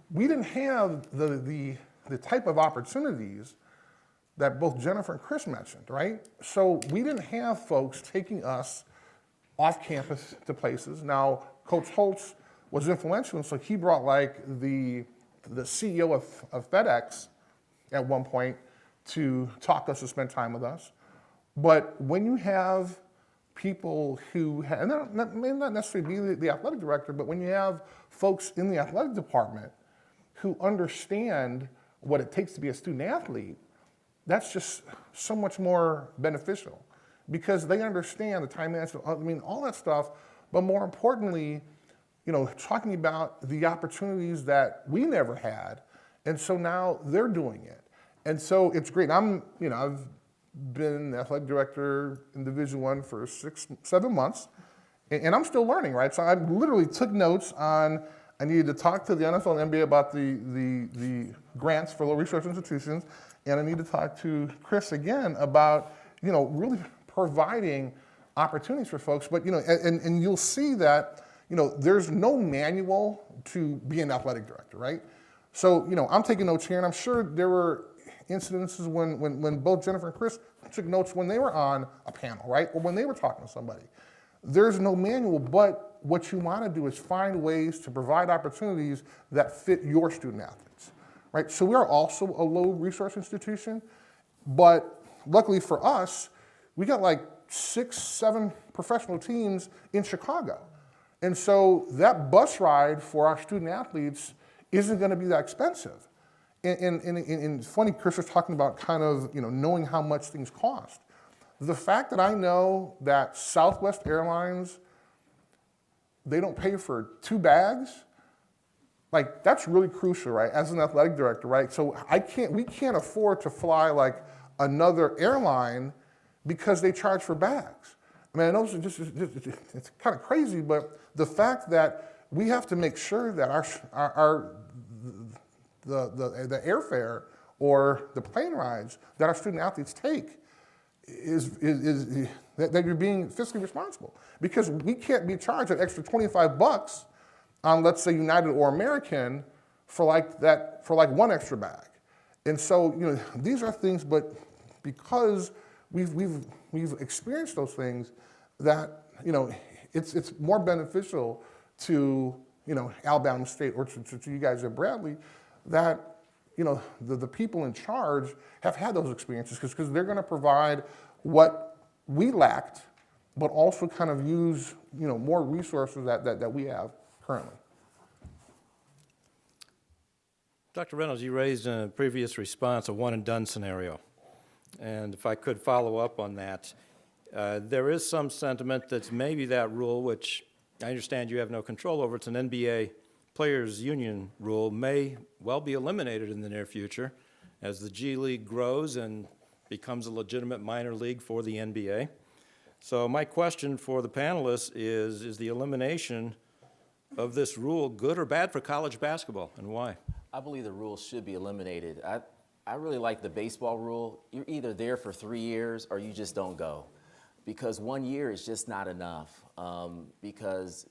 E: we didn't have the type of opportunities that both Jennifer and Chris mentioned, right? So we didn't have folks taking us off campus to places. Now, Coach Holtz was influential, and so he brought like the CEO of FedEx at one point to talk to us, to spend time with us. But when you have people who have, and that may not necessarily be the athletic director, but when you have folks in the athletic department who understand what it takes to be a student athlete, that's just so much more beneficial, because they understand the time management, all that stuff, but more importantly, talking about the opportunities that we never had, and so now they're doing it. And so it's great. I've been athletic director in Division I for 6-7 months, and I'm still learning, right? So I literally took notes on, I needed to talk to the NFL and NBA about the grants for low resource institutions, and I need to talk to Chris again about, really providing opportunities for folks. But, and you'll see that, there's no manual to be an athletic director, right? So, I'm taking notes here, and I'm sure there were incidences when both Jennifer and Chris took notes when they were on a panel, right? Or when they were talking to somebody. There's no manual, but what you want to do is find ways to provide opportunities that fit your student athletes, right? So we are also a low resource institution, but luckily for us, we got like 6-7 professional teams in Chicago. And so that bus ride for our student athletes isn't going to be that expensive. And funny, Chris was talking about kind of, knowing how much things cost. The fact that I know that Southwest Airlines, they don't pay for 2 bags, like that's really crucial, right? As an athletic director, right? So we can't afford to fly like another airline because they charge for bags. I mean, I know it's kind of crazy, but the fact that we have to make sure that the airfare or the plane rides that our student athletes take is that you're being fiscally responsible, because we can't be charged an extra $25 on, let's say, United or American for like one extra bag. And so these are things, but because we've experienced those things, that it's more beneficial to Alabama State or to you guys at Bradley, that the people in charge have had those experiences, because they're going to provide what we lacked, but also kind of use more resources that we have currently.
A: Dr. Reynolds, you raised in a previous response a one-and-done scenario. And if I could follow up on that, there is some sentiment that maybe that rule, which I understand you have no control over, it's an NBA players' union rule may well be eliminated in the near future as the G League grows and becomes a legitimate minor league for the NBA. So my question for the panelists is the elimination of this rule good or bad for college basketball, and why?
C: I believe the rule should be eliminated. I really like the baseball rule. You're either there for 3 years or you just don't go, because 1 year is just not enough. Because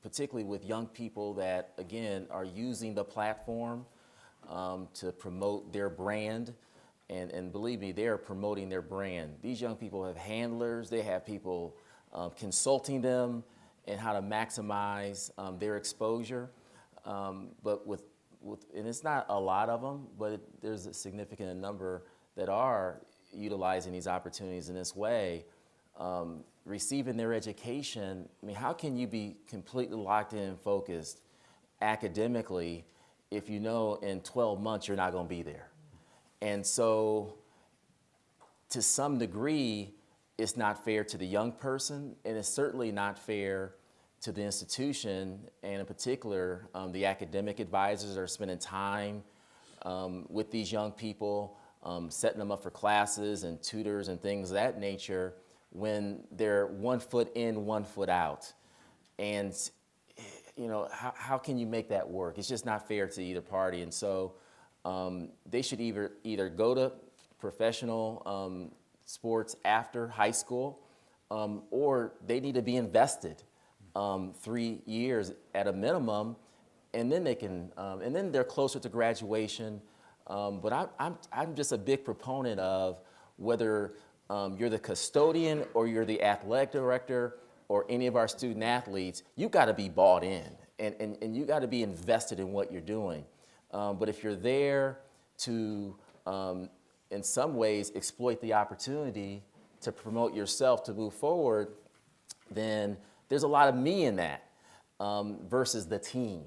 C: particularly with young people that, again, are using the platform to promote their brand, and believe me, they're promoting their brand. These young people have handlers, they have people consulting them and how to maximize their exposure. But and it's not a lot of them, but there's a significant number that are utilizing these opportunities in this way, receiving their education. I mean, how can you be completely locked in and focused academically if you know in 12 months you're not going to be there? And so, to some degree, it's not fair to the young person, and it's certainly not fair to the institution, and in particular, the academic advisors are spending time with these young people, setting them up for classes and tutors and things of that nature when they're 1 foot in, 1 foot out. And, you know, how can you make that work? It's just not fair to either party. And so they should either go to professional sports after high school, or they need to be invested 3 years at a minimum, and then they can, and then they're closer to graduation. But I'm just a big proponent of whether you're the custodian or you're the athletic director or any of our student athletes, you got to be bought in, and you got to be invested in what you're doing. But if you're there to, in some ways, exploit the opportunity to promote yourself to move forward, then there's a lot of me in that versus the team.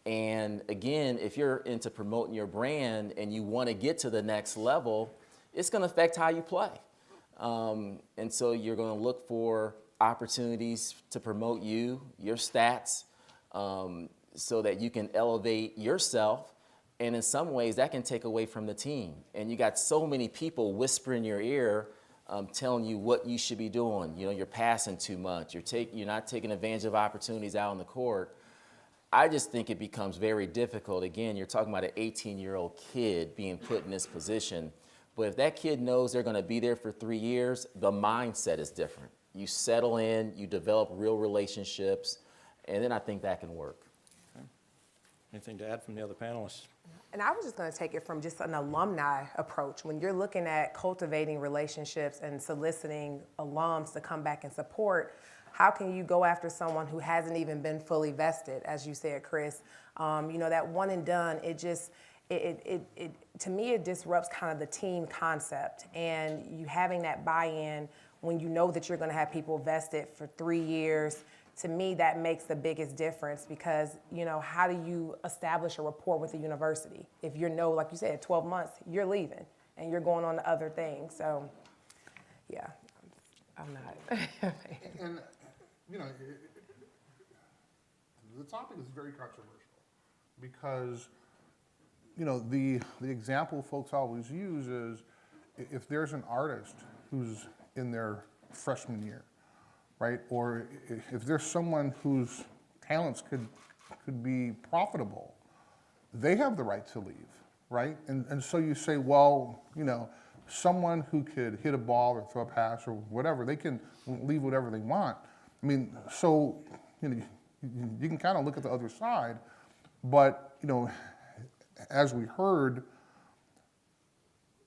C: And again, if you're into promoting your brand and you want to get to the next level, it's going to affect how you play. And so you're going to look for opportunities to promote you, your stats, so that you can elevate yourself. And in some ways, that can take away from the team. And you got so many people whispering in your ear, telling you what you should be doing. You know, you're passing too much. You're not taking advantage of opportunities out on the court. I just think it becomes very difficult. Again, you're talking about an 18-year-old kid being put in this position. But if that kid knows they're going to be there for 3 years, the mindset is different. You settle in, you develop real relationships, and then I think that can work.
A: Okay. Anything to add from the other panelists?
D: And I was just going to take it from just an alumni approach. When you're looking at cultivating relationships and soliciting alums to come back and support, how can you go after someone who hasn't even been fully vested, as you said, Chris? You know, that one and done, to me, it disrupts kind of the team concept. And you having that buy-in when you know that you're going to have people vested for 3 years, to me, that makes the biggest difference, because, you know, how do you establish a rapport with the university? If you know, like you said, 12 months, you're leaving and you're going on to other things. So, yeah, I'm not.
E: And, you know, the topic is very controversial because, you know, the example folks always use is if there's an artist who's in their freshman year, right? Or if there's someone whose talents could be profitable, they have the right to leave, right? And so you say, well, you know, someone who could hit a ball or throw a pass or whatever, they can leave whatever they want. I mean, so, you know, you can kind of look at the other side, but, you know, as we heard,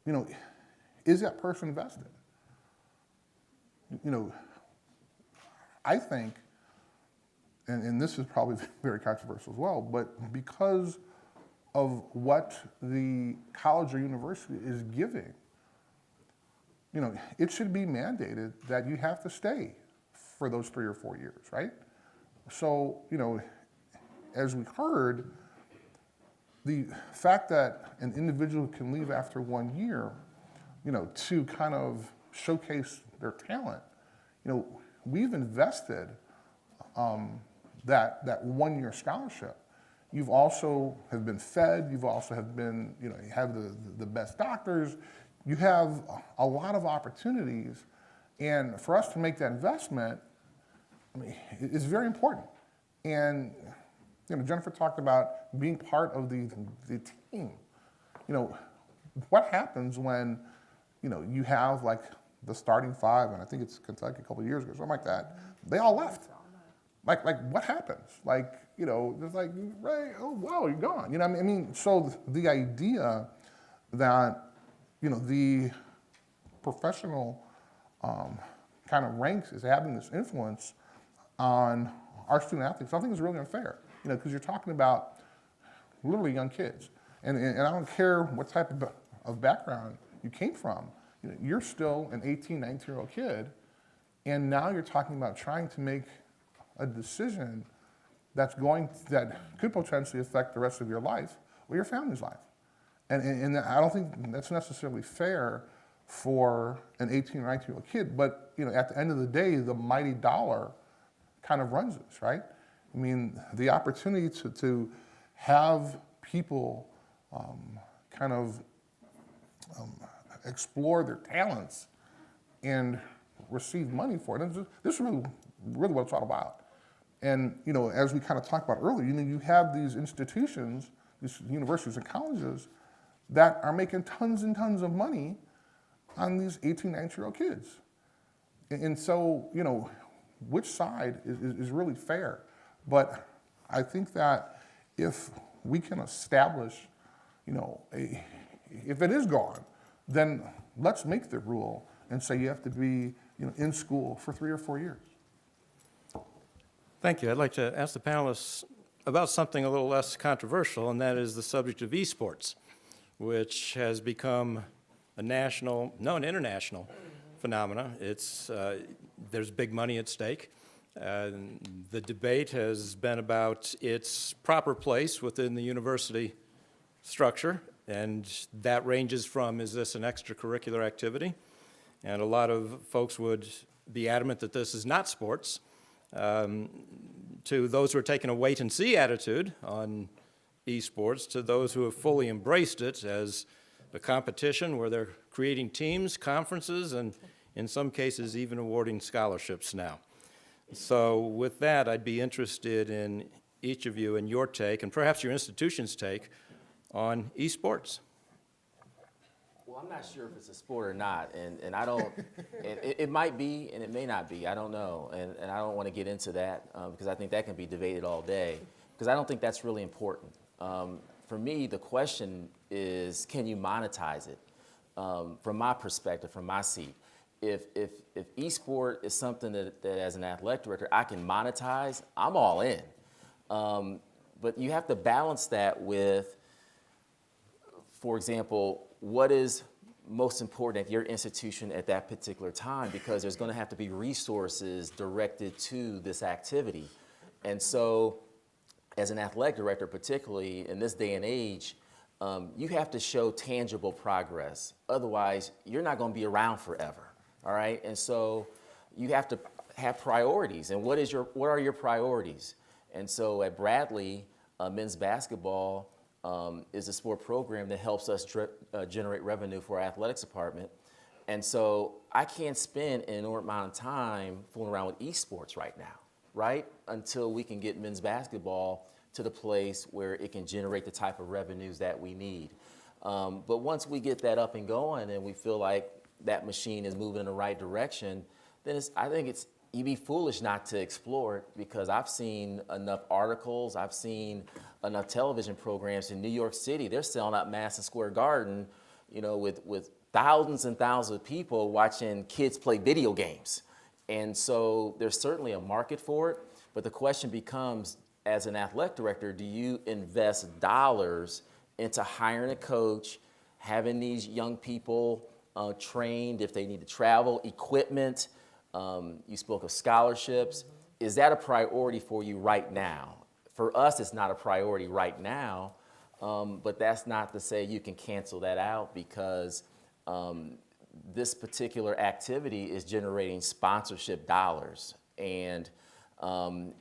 E: you know, is that person vested? You know, I think, and this is probably very controversial as well, but because of what the college or university is giving, you know, it should be mandated that you have to stay for those 3 or 4 years, right? So, you know, as we heard, the fact that an individual can leave after 1 year, you know, to kind of showcase their talent, you know, we've invested that 1 year scholarship. you've also have been fed, you've also have been, you have the best doctors, you have a lot of opportunities, and for us to make that investment, I mean, it's very important. And Jennifer talked about being part of the team. What happens when you have like the starting five, and I think it's Kentucky a couple of years ago, something like that, they all left. Like what happens? Just like, right, oh, wow, you're gone. I mean, so the idea that, the professional kind of ranks is having this influence on our student athletes, I think is really unfair, because you're talking about literally young kids. And I don't care what type of background you came from, you're still an 18, 19-year-old kid, and now you're talking about trying to make a decision that could potentially affect the rest of your life or your family's life. And I don't think that's necessarily fair for an 18 or 19-year-old kid, but at the end of the day, the mighty dollar kind of runs this, right? I mean, the opportunity to have people explore their talents and receive money for it. And this is really what it's all about. And as we kind of talked about earlier, you have these institutions, these universities and colleges that are making tons and tons of money on these 18, 19-year-old kids. And so, which side is really fair? But I think that if we can establish, if it is gone, then let's make the rule and say you have to be, in school for 3 or 4 years.
A: Thank you. I'd like to ask the panelists about something a little less controversial, and that is the subject of esports, which has become an international phenomena. There's big money at stake. The debate has been about its proper place within the university structure, and that ranges from, is this an extracurricular activity? And a lot of folks would be adamant that this is not sports, to those who are taking a wait-and-see attitude on esports, to those who have fully embraced it as a competition where they're creating teams, conferences, and in some cases even awarding scholarships now. So with that, I'd be interested in each of you and your take, and perhaps your institution's take, on esports.
C: Well, I'm not sure if it's a sport or not, and I don't, it might be and it may not be, I don't know, and I don't want to get into that because I think that can be debated all day, because I don't think that's really important. For me, the question is, can you monetize it? From my perspective, from my seat, if esport is something that as an athletic director I can monetize, I'm all in. But you have to balance that with, for example, what is most important at your institution at that particular time, because there's going to have to be resources directed to this activity. And so as an athletic director, particularly in this day and age, you have to show tangible progress. Otherwise, you're not going to be around forever, all right? And so you have to have priorities. And what are your priorities? And so at Bradley, men's basketball is a sport program that helps us generate revenue for our athletics department. And so I can't spend an inordinate amount of time fooling around with esports right now, right? Until we can get men's basketball to the place where it can generate the type of revenues that we need. But once we get that up and going and we feel like that machine is moving in the right direction, then I think you'd be foolish not to explore it, because I've seen enough articles, I've seen enough television programs in New York City. They're selling out Madison Square Garden, with thousands and thousands of people watching kids play video games. And so there's certainly a market for it, but the question becomes, as an athletic director, do you invest dollars into hiring a coach, having these young people trained if they need to travel, equipment? You spoke of scholarships. Is that a priority for you right now? For us, it's not a priority right now, but that's not to say you can cancel that out, because this particular activity is generating sponsorship dollars. And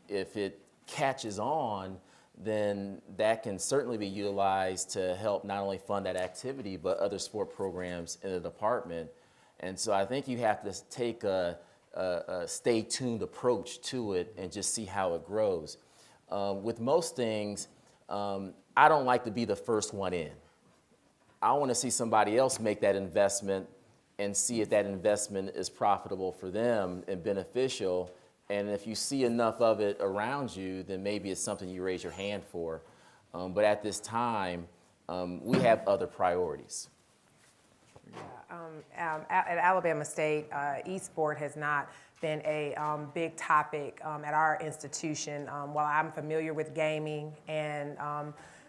C: if it catches on, then that can certainly be utilized to help not only fund that activity, but other sport programs in the department. And so I think you have to take a stay tuned approach to it and just see how it grows. With most things, I don't like to be the first one in. I want to see somebody else make that investment and see if that investment is profitable for them and beneficial. And if you see enough of it around you, then maybe it's something you raise your hand for. But at this time, we have other priorities.
D: At Alabama State, e-sport has not been a big topic at our institution. While I'm familiar with gaming and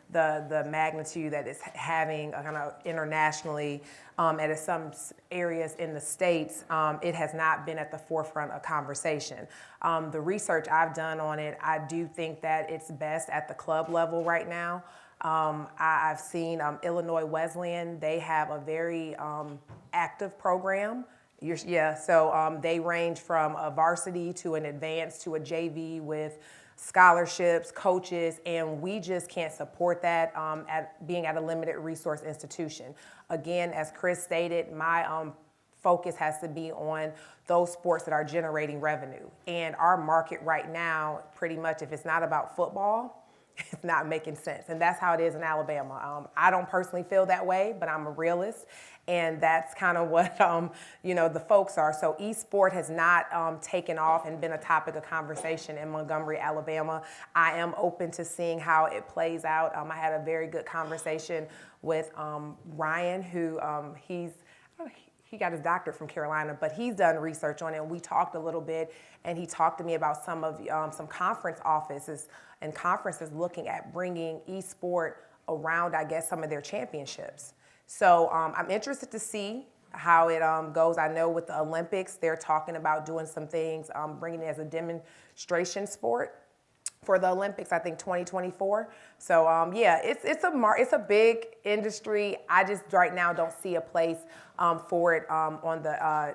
D: the magnitude that it's having kind of internationally at some areas in the States, it has not been at the forefront of conversation. The research I've done on it, I do think that it's best at the club level right now. I've seen Illinois Wesleyan, they have a very active program. So they range from a varsity to an advanced to a JV with scholarships, coaches, and we just can't support that being at a limited resource institution. Again, as Chris stated, my focus has to be on those sports that are generating revenue. And our market right now, pretty much, if it's not about football, it's not making sense. And that's how it is in Alabama. I don't personally feel that way, but I'm a realist. And that's kind of what, the folks are. So e-sport has not taken off and been a topic of conversation in Montgomery, Alabama. I am open to seeing how it plays out. I had a very good conversation with Ryan, who he got his doctorate from Carolina, but he's done research on it. And we talked a little bit, and he talked to me about some conference offices and conferences looking at bringing e-sport around, I guess, some of their championships. So I'm interested to see how it goes. I know with the Olympics, they're talking about doing some things, bringing it as a demonstration sport for the Olympics, I think 2024. So it's a big industry. I just right now don't see a place for it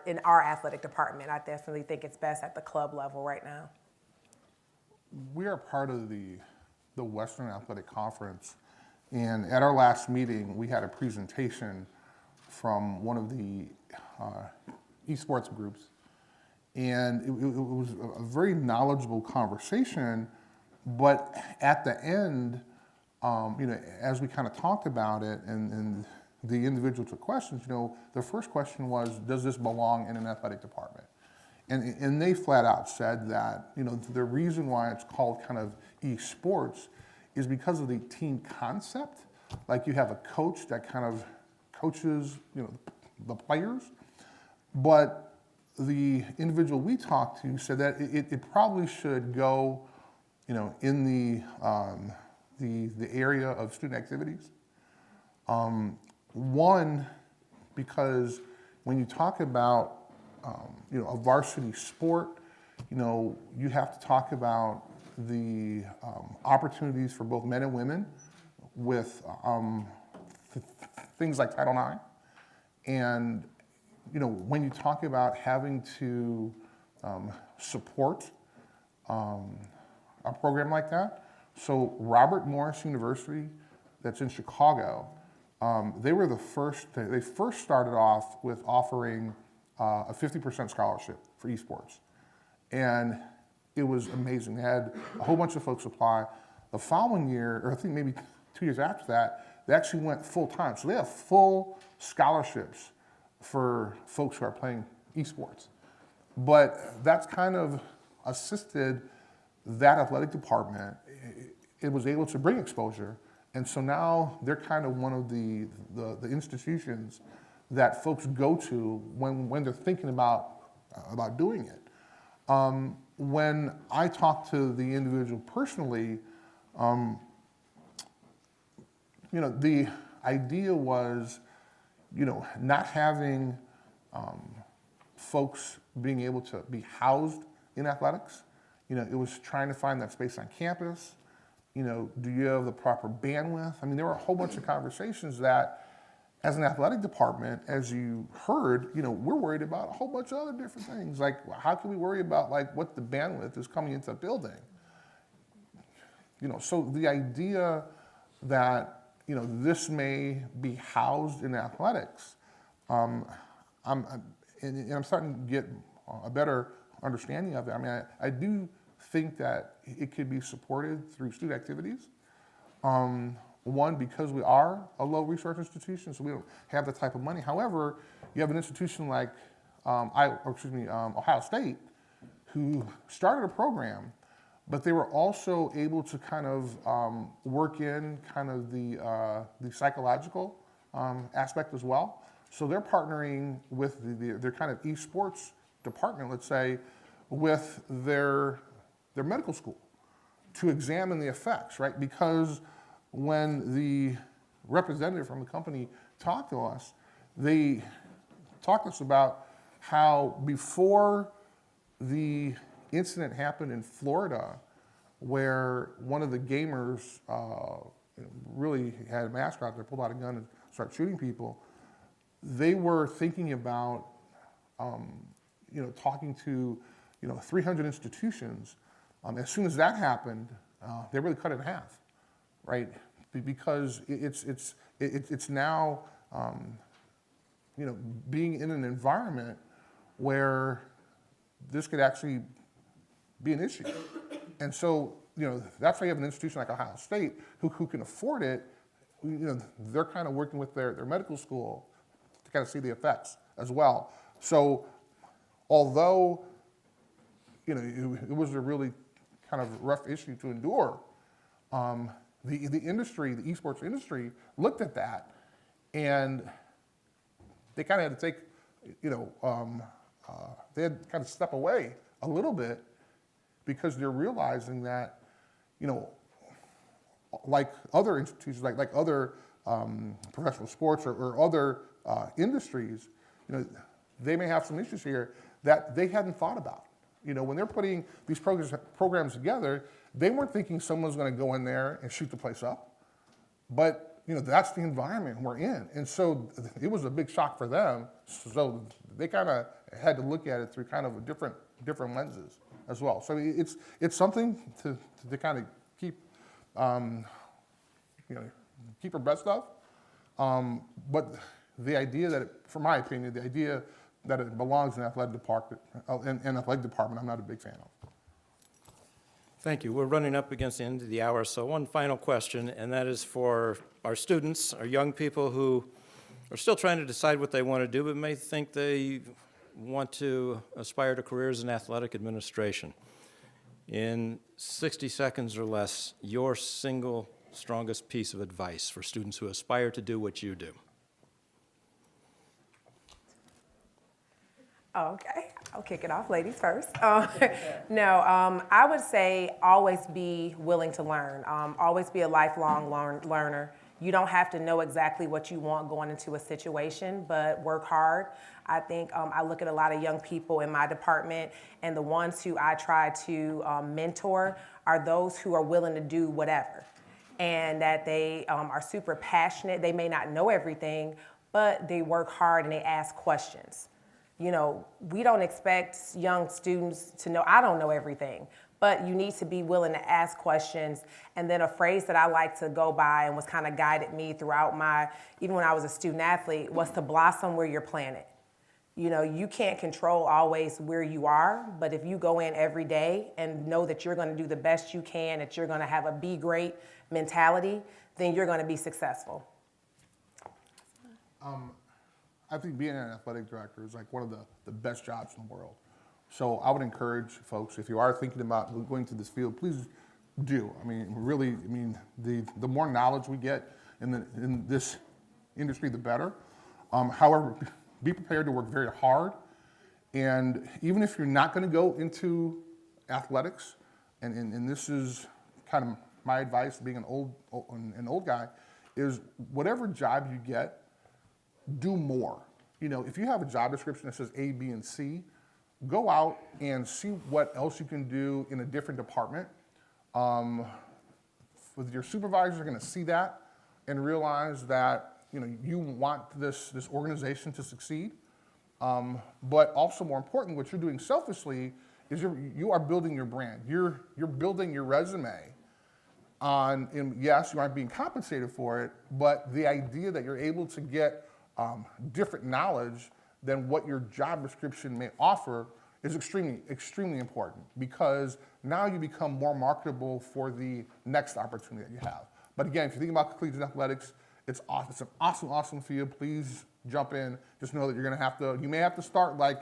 D: in our athletic department. I definitely think it's best at the club level right now.
E: We are part of the Western Athletic Conference, and at our last meeting, we had a presentation from one of the esports groups, and it was a very knowledgeable conversation. But at the end, as we kind of talked about it, and the individual took questions, the first question was, does this belong in an athletic department? And they flat out said that, the reason why it's called kind of esports is because of the team concept. Like you have a coach that kind of coaches, the players. But the individual we talked to said that it probably should go, in the area of student activities. One, because when you talk about a varsity sport, you have to talk about the opportunities for both men and women with things like Title IX. And, when you talk about having to support a program like that, so Robert Morris University, that's in Chicago, they first started off with offering a 50% scholarship for esports. And it was amazing. They had a whole bunch of folks apply. The following year, or I think maybe 2 years after that, they actually went full time. So they have full scholarships for folks who are playing esports. But that's kind of assisted that athletic department. It was able to bring exposure. And so now they're kind of one of the institutions that folks go to when they're thinking about doing it. When I talk to the individual personally, the idea was, not having folks being able to be housed in athletics. It was trying to find that space on campus. Do you have the proper bandwidth? I mean, there were a whole bunch of conversations that, as an athletic department, as you heard, we're worried about a whole bunch of other different things. Like, how can we worry about what the bandwidth is coming into a building? So the idea that, this may be housed in athletics, I'm starting to get a better understanding of it. I mean, I do think that it could be supported through student activities. One, because we are a low resource institution, so we don't have that type of money. However, you have an institution like Ohio State, who started a program, but they were also able to kind of work in kind of the psychological aspect as well. So they're partnering with their kind of esports department, let's say, with their medical school to examine the effects, right? Because when the representative from the company talked to us, they talked to us about how before the incident happened in Florida, where one of the gamers really had a mask out there, pulled out a gun and started shooting people, they were thinking about talking to 300 institutions. As soon as that happened, they really cut it in half, right? Because it's now being in an environment where this could actually be an issue. And so, that's why you have an institution like Ohio State who can afford it. They're kind of working with their medical school to kind of see the effects as well. So although, it was a really kind of rough issue to endure, the industry, the esports industry looked at that and they kind of had to take, they had to kind of step away a little bit because they're realizing that, like other institutions, like other professional sports or other industries, they may have some issues here that they hadn't thought about. When they're putting these programs together, they weren't thinking someone's going to go in there and shoot the place up. But, that's the environment we're in. And so it was a big shock for them. So they kind of had to look at it through kind of a different lenses as well. So it's something to kind of keep, keep abreast of. But the idea that, from my opinion, the idea that it belongs in athletic department, I'm not a big fan of.
A: Thank you. We're running up against the end of the hour, so one final question, and that is for our students, our young people who are still trying to decide what they want to do, but may think they want to aspire to careers in athletic administration. In 60 seconds or less, your single strongest piece of advice for students who aspire to do what you do.
D: Okay, I'll kick it off, ladies first. I would say always be willing to learn. Always be a lifelong learner. You don't have to know exactly what you want going into a situation, but work hard. I think I look at a lot of young people in my department, and the ones who I try to mentor are those who are willing to do whatever, and that they are super passionate. They may not know everything, but they work hard and they ask questions. We don't expect young students to know, I don't know everything, but you need to be willing to ask questions. And then a phrase that I like to go by and was kind of guided me throughout even when I was a student athlete, was to blossom where you're planted. You can't control always where you are, but if you go in every day and know that you're going to do the best you can, that you're going to have a be great mentality, then you're going to be successful.
E: I think being an athletic director is like one of the best jobs in the world. So I would encourage folks, if you are thinking about going to this field, please do. The more knowledge we get in this industry, the better. However, be prepared to work very hard. And even if you're not going to go into athletics, and this is kind of my advice, being an old guy, is whatever job you get, do more. If you have a job description that says A, B, and C, go out and see what else you can do in a different department. With your supervisors are going to see that and realize that you want this organization to succeed. But also more important, what you're doing selfishly is you are building your brand. You're building your resume and yes, you aren't being compensated for it, but the idea that you're able to get different knowledge than what your job description may offer is extremely, extremely important, because now you become more marketable for the next opportunity that you have. But again, if you think about collegiate athletics, it's awesome. It's an awesome, awesome field. Please jump in. Just know that you're gonna have to, you may have to start like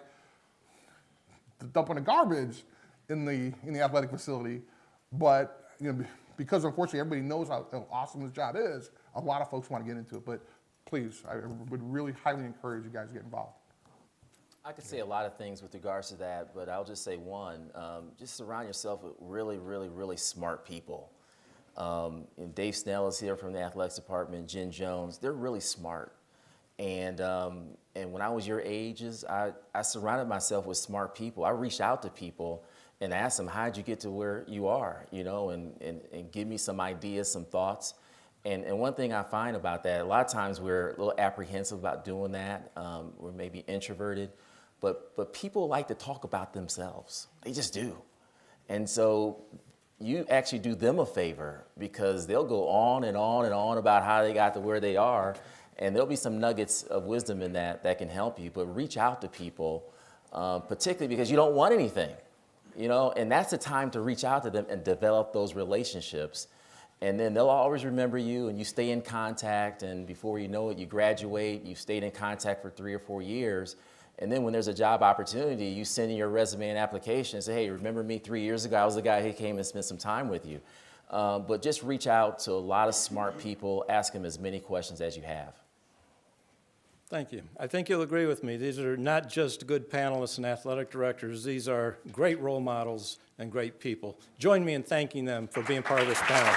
E: dumping the garbage in the athletic facility, but you know, because unfortunately everybody knows how awesome this job is, a lot of folks want to get into it. But please, I would really highly encourage you guys to get involved.
C: I could say a lot of things with regards to that, but I'll just say one, just surround yourself with really, really, really smart people. And Dave Snell is here from the athletics department, Jen Jones, they're really smart. And when I was your ages, I surrounded myself with smart people. I reached out to people and asked them, how'd you get to where you are, you know, and give me some ideas, some thoughts. And one thing I find about that, a lot of times we're a little apprehensive about doing that. We're maybe introverted, but people like to talk about themselves. They just do. And so you actually do them a favor, because they'll go on and on and on about how they got to where they are. And there'll be some nuggets of wisdom in that can help you. But reach out to people, particularly because you don't want anything, you know, and that's the time to reach out to them and develop those relationships. And then they'll always remember you, and you stay in contact, and before you know it, you graduate, you've stayed in contact for 3 or 4 years, and then when there's a job opportunity, you send in your resume and application and say, hey, remember me 3 years ago? I was the guy who came and spent some time with you. But just reach out to a lot of smart people, ask them as many questions as you have.
A: Thank you. I think you'll agree with me. These are not just good panelists and athletic directors. These are great role models and great people. Join me in thanking them for being part of this panel.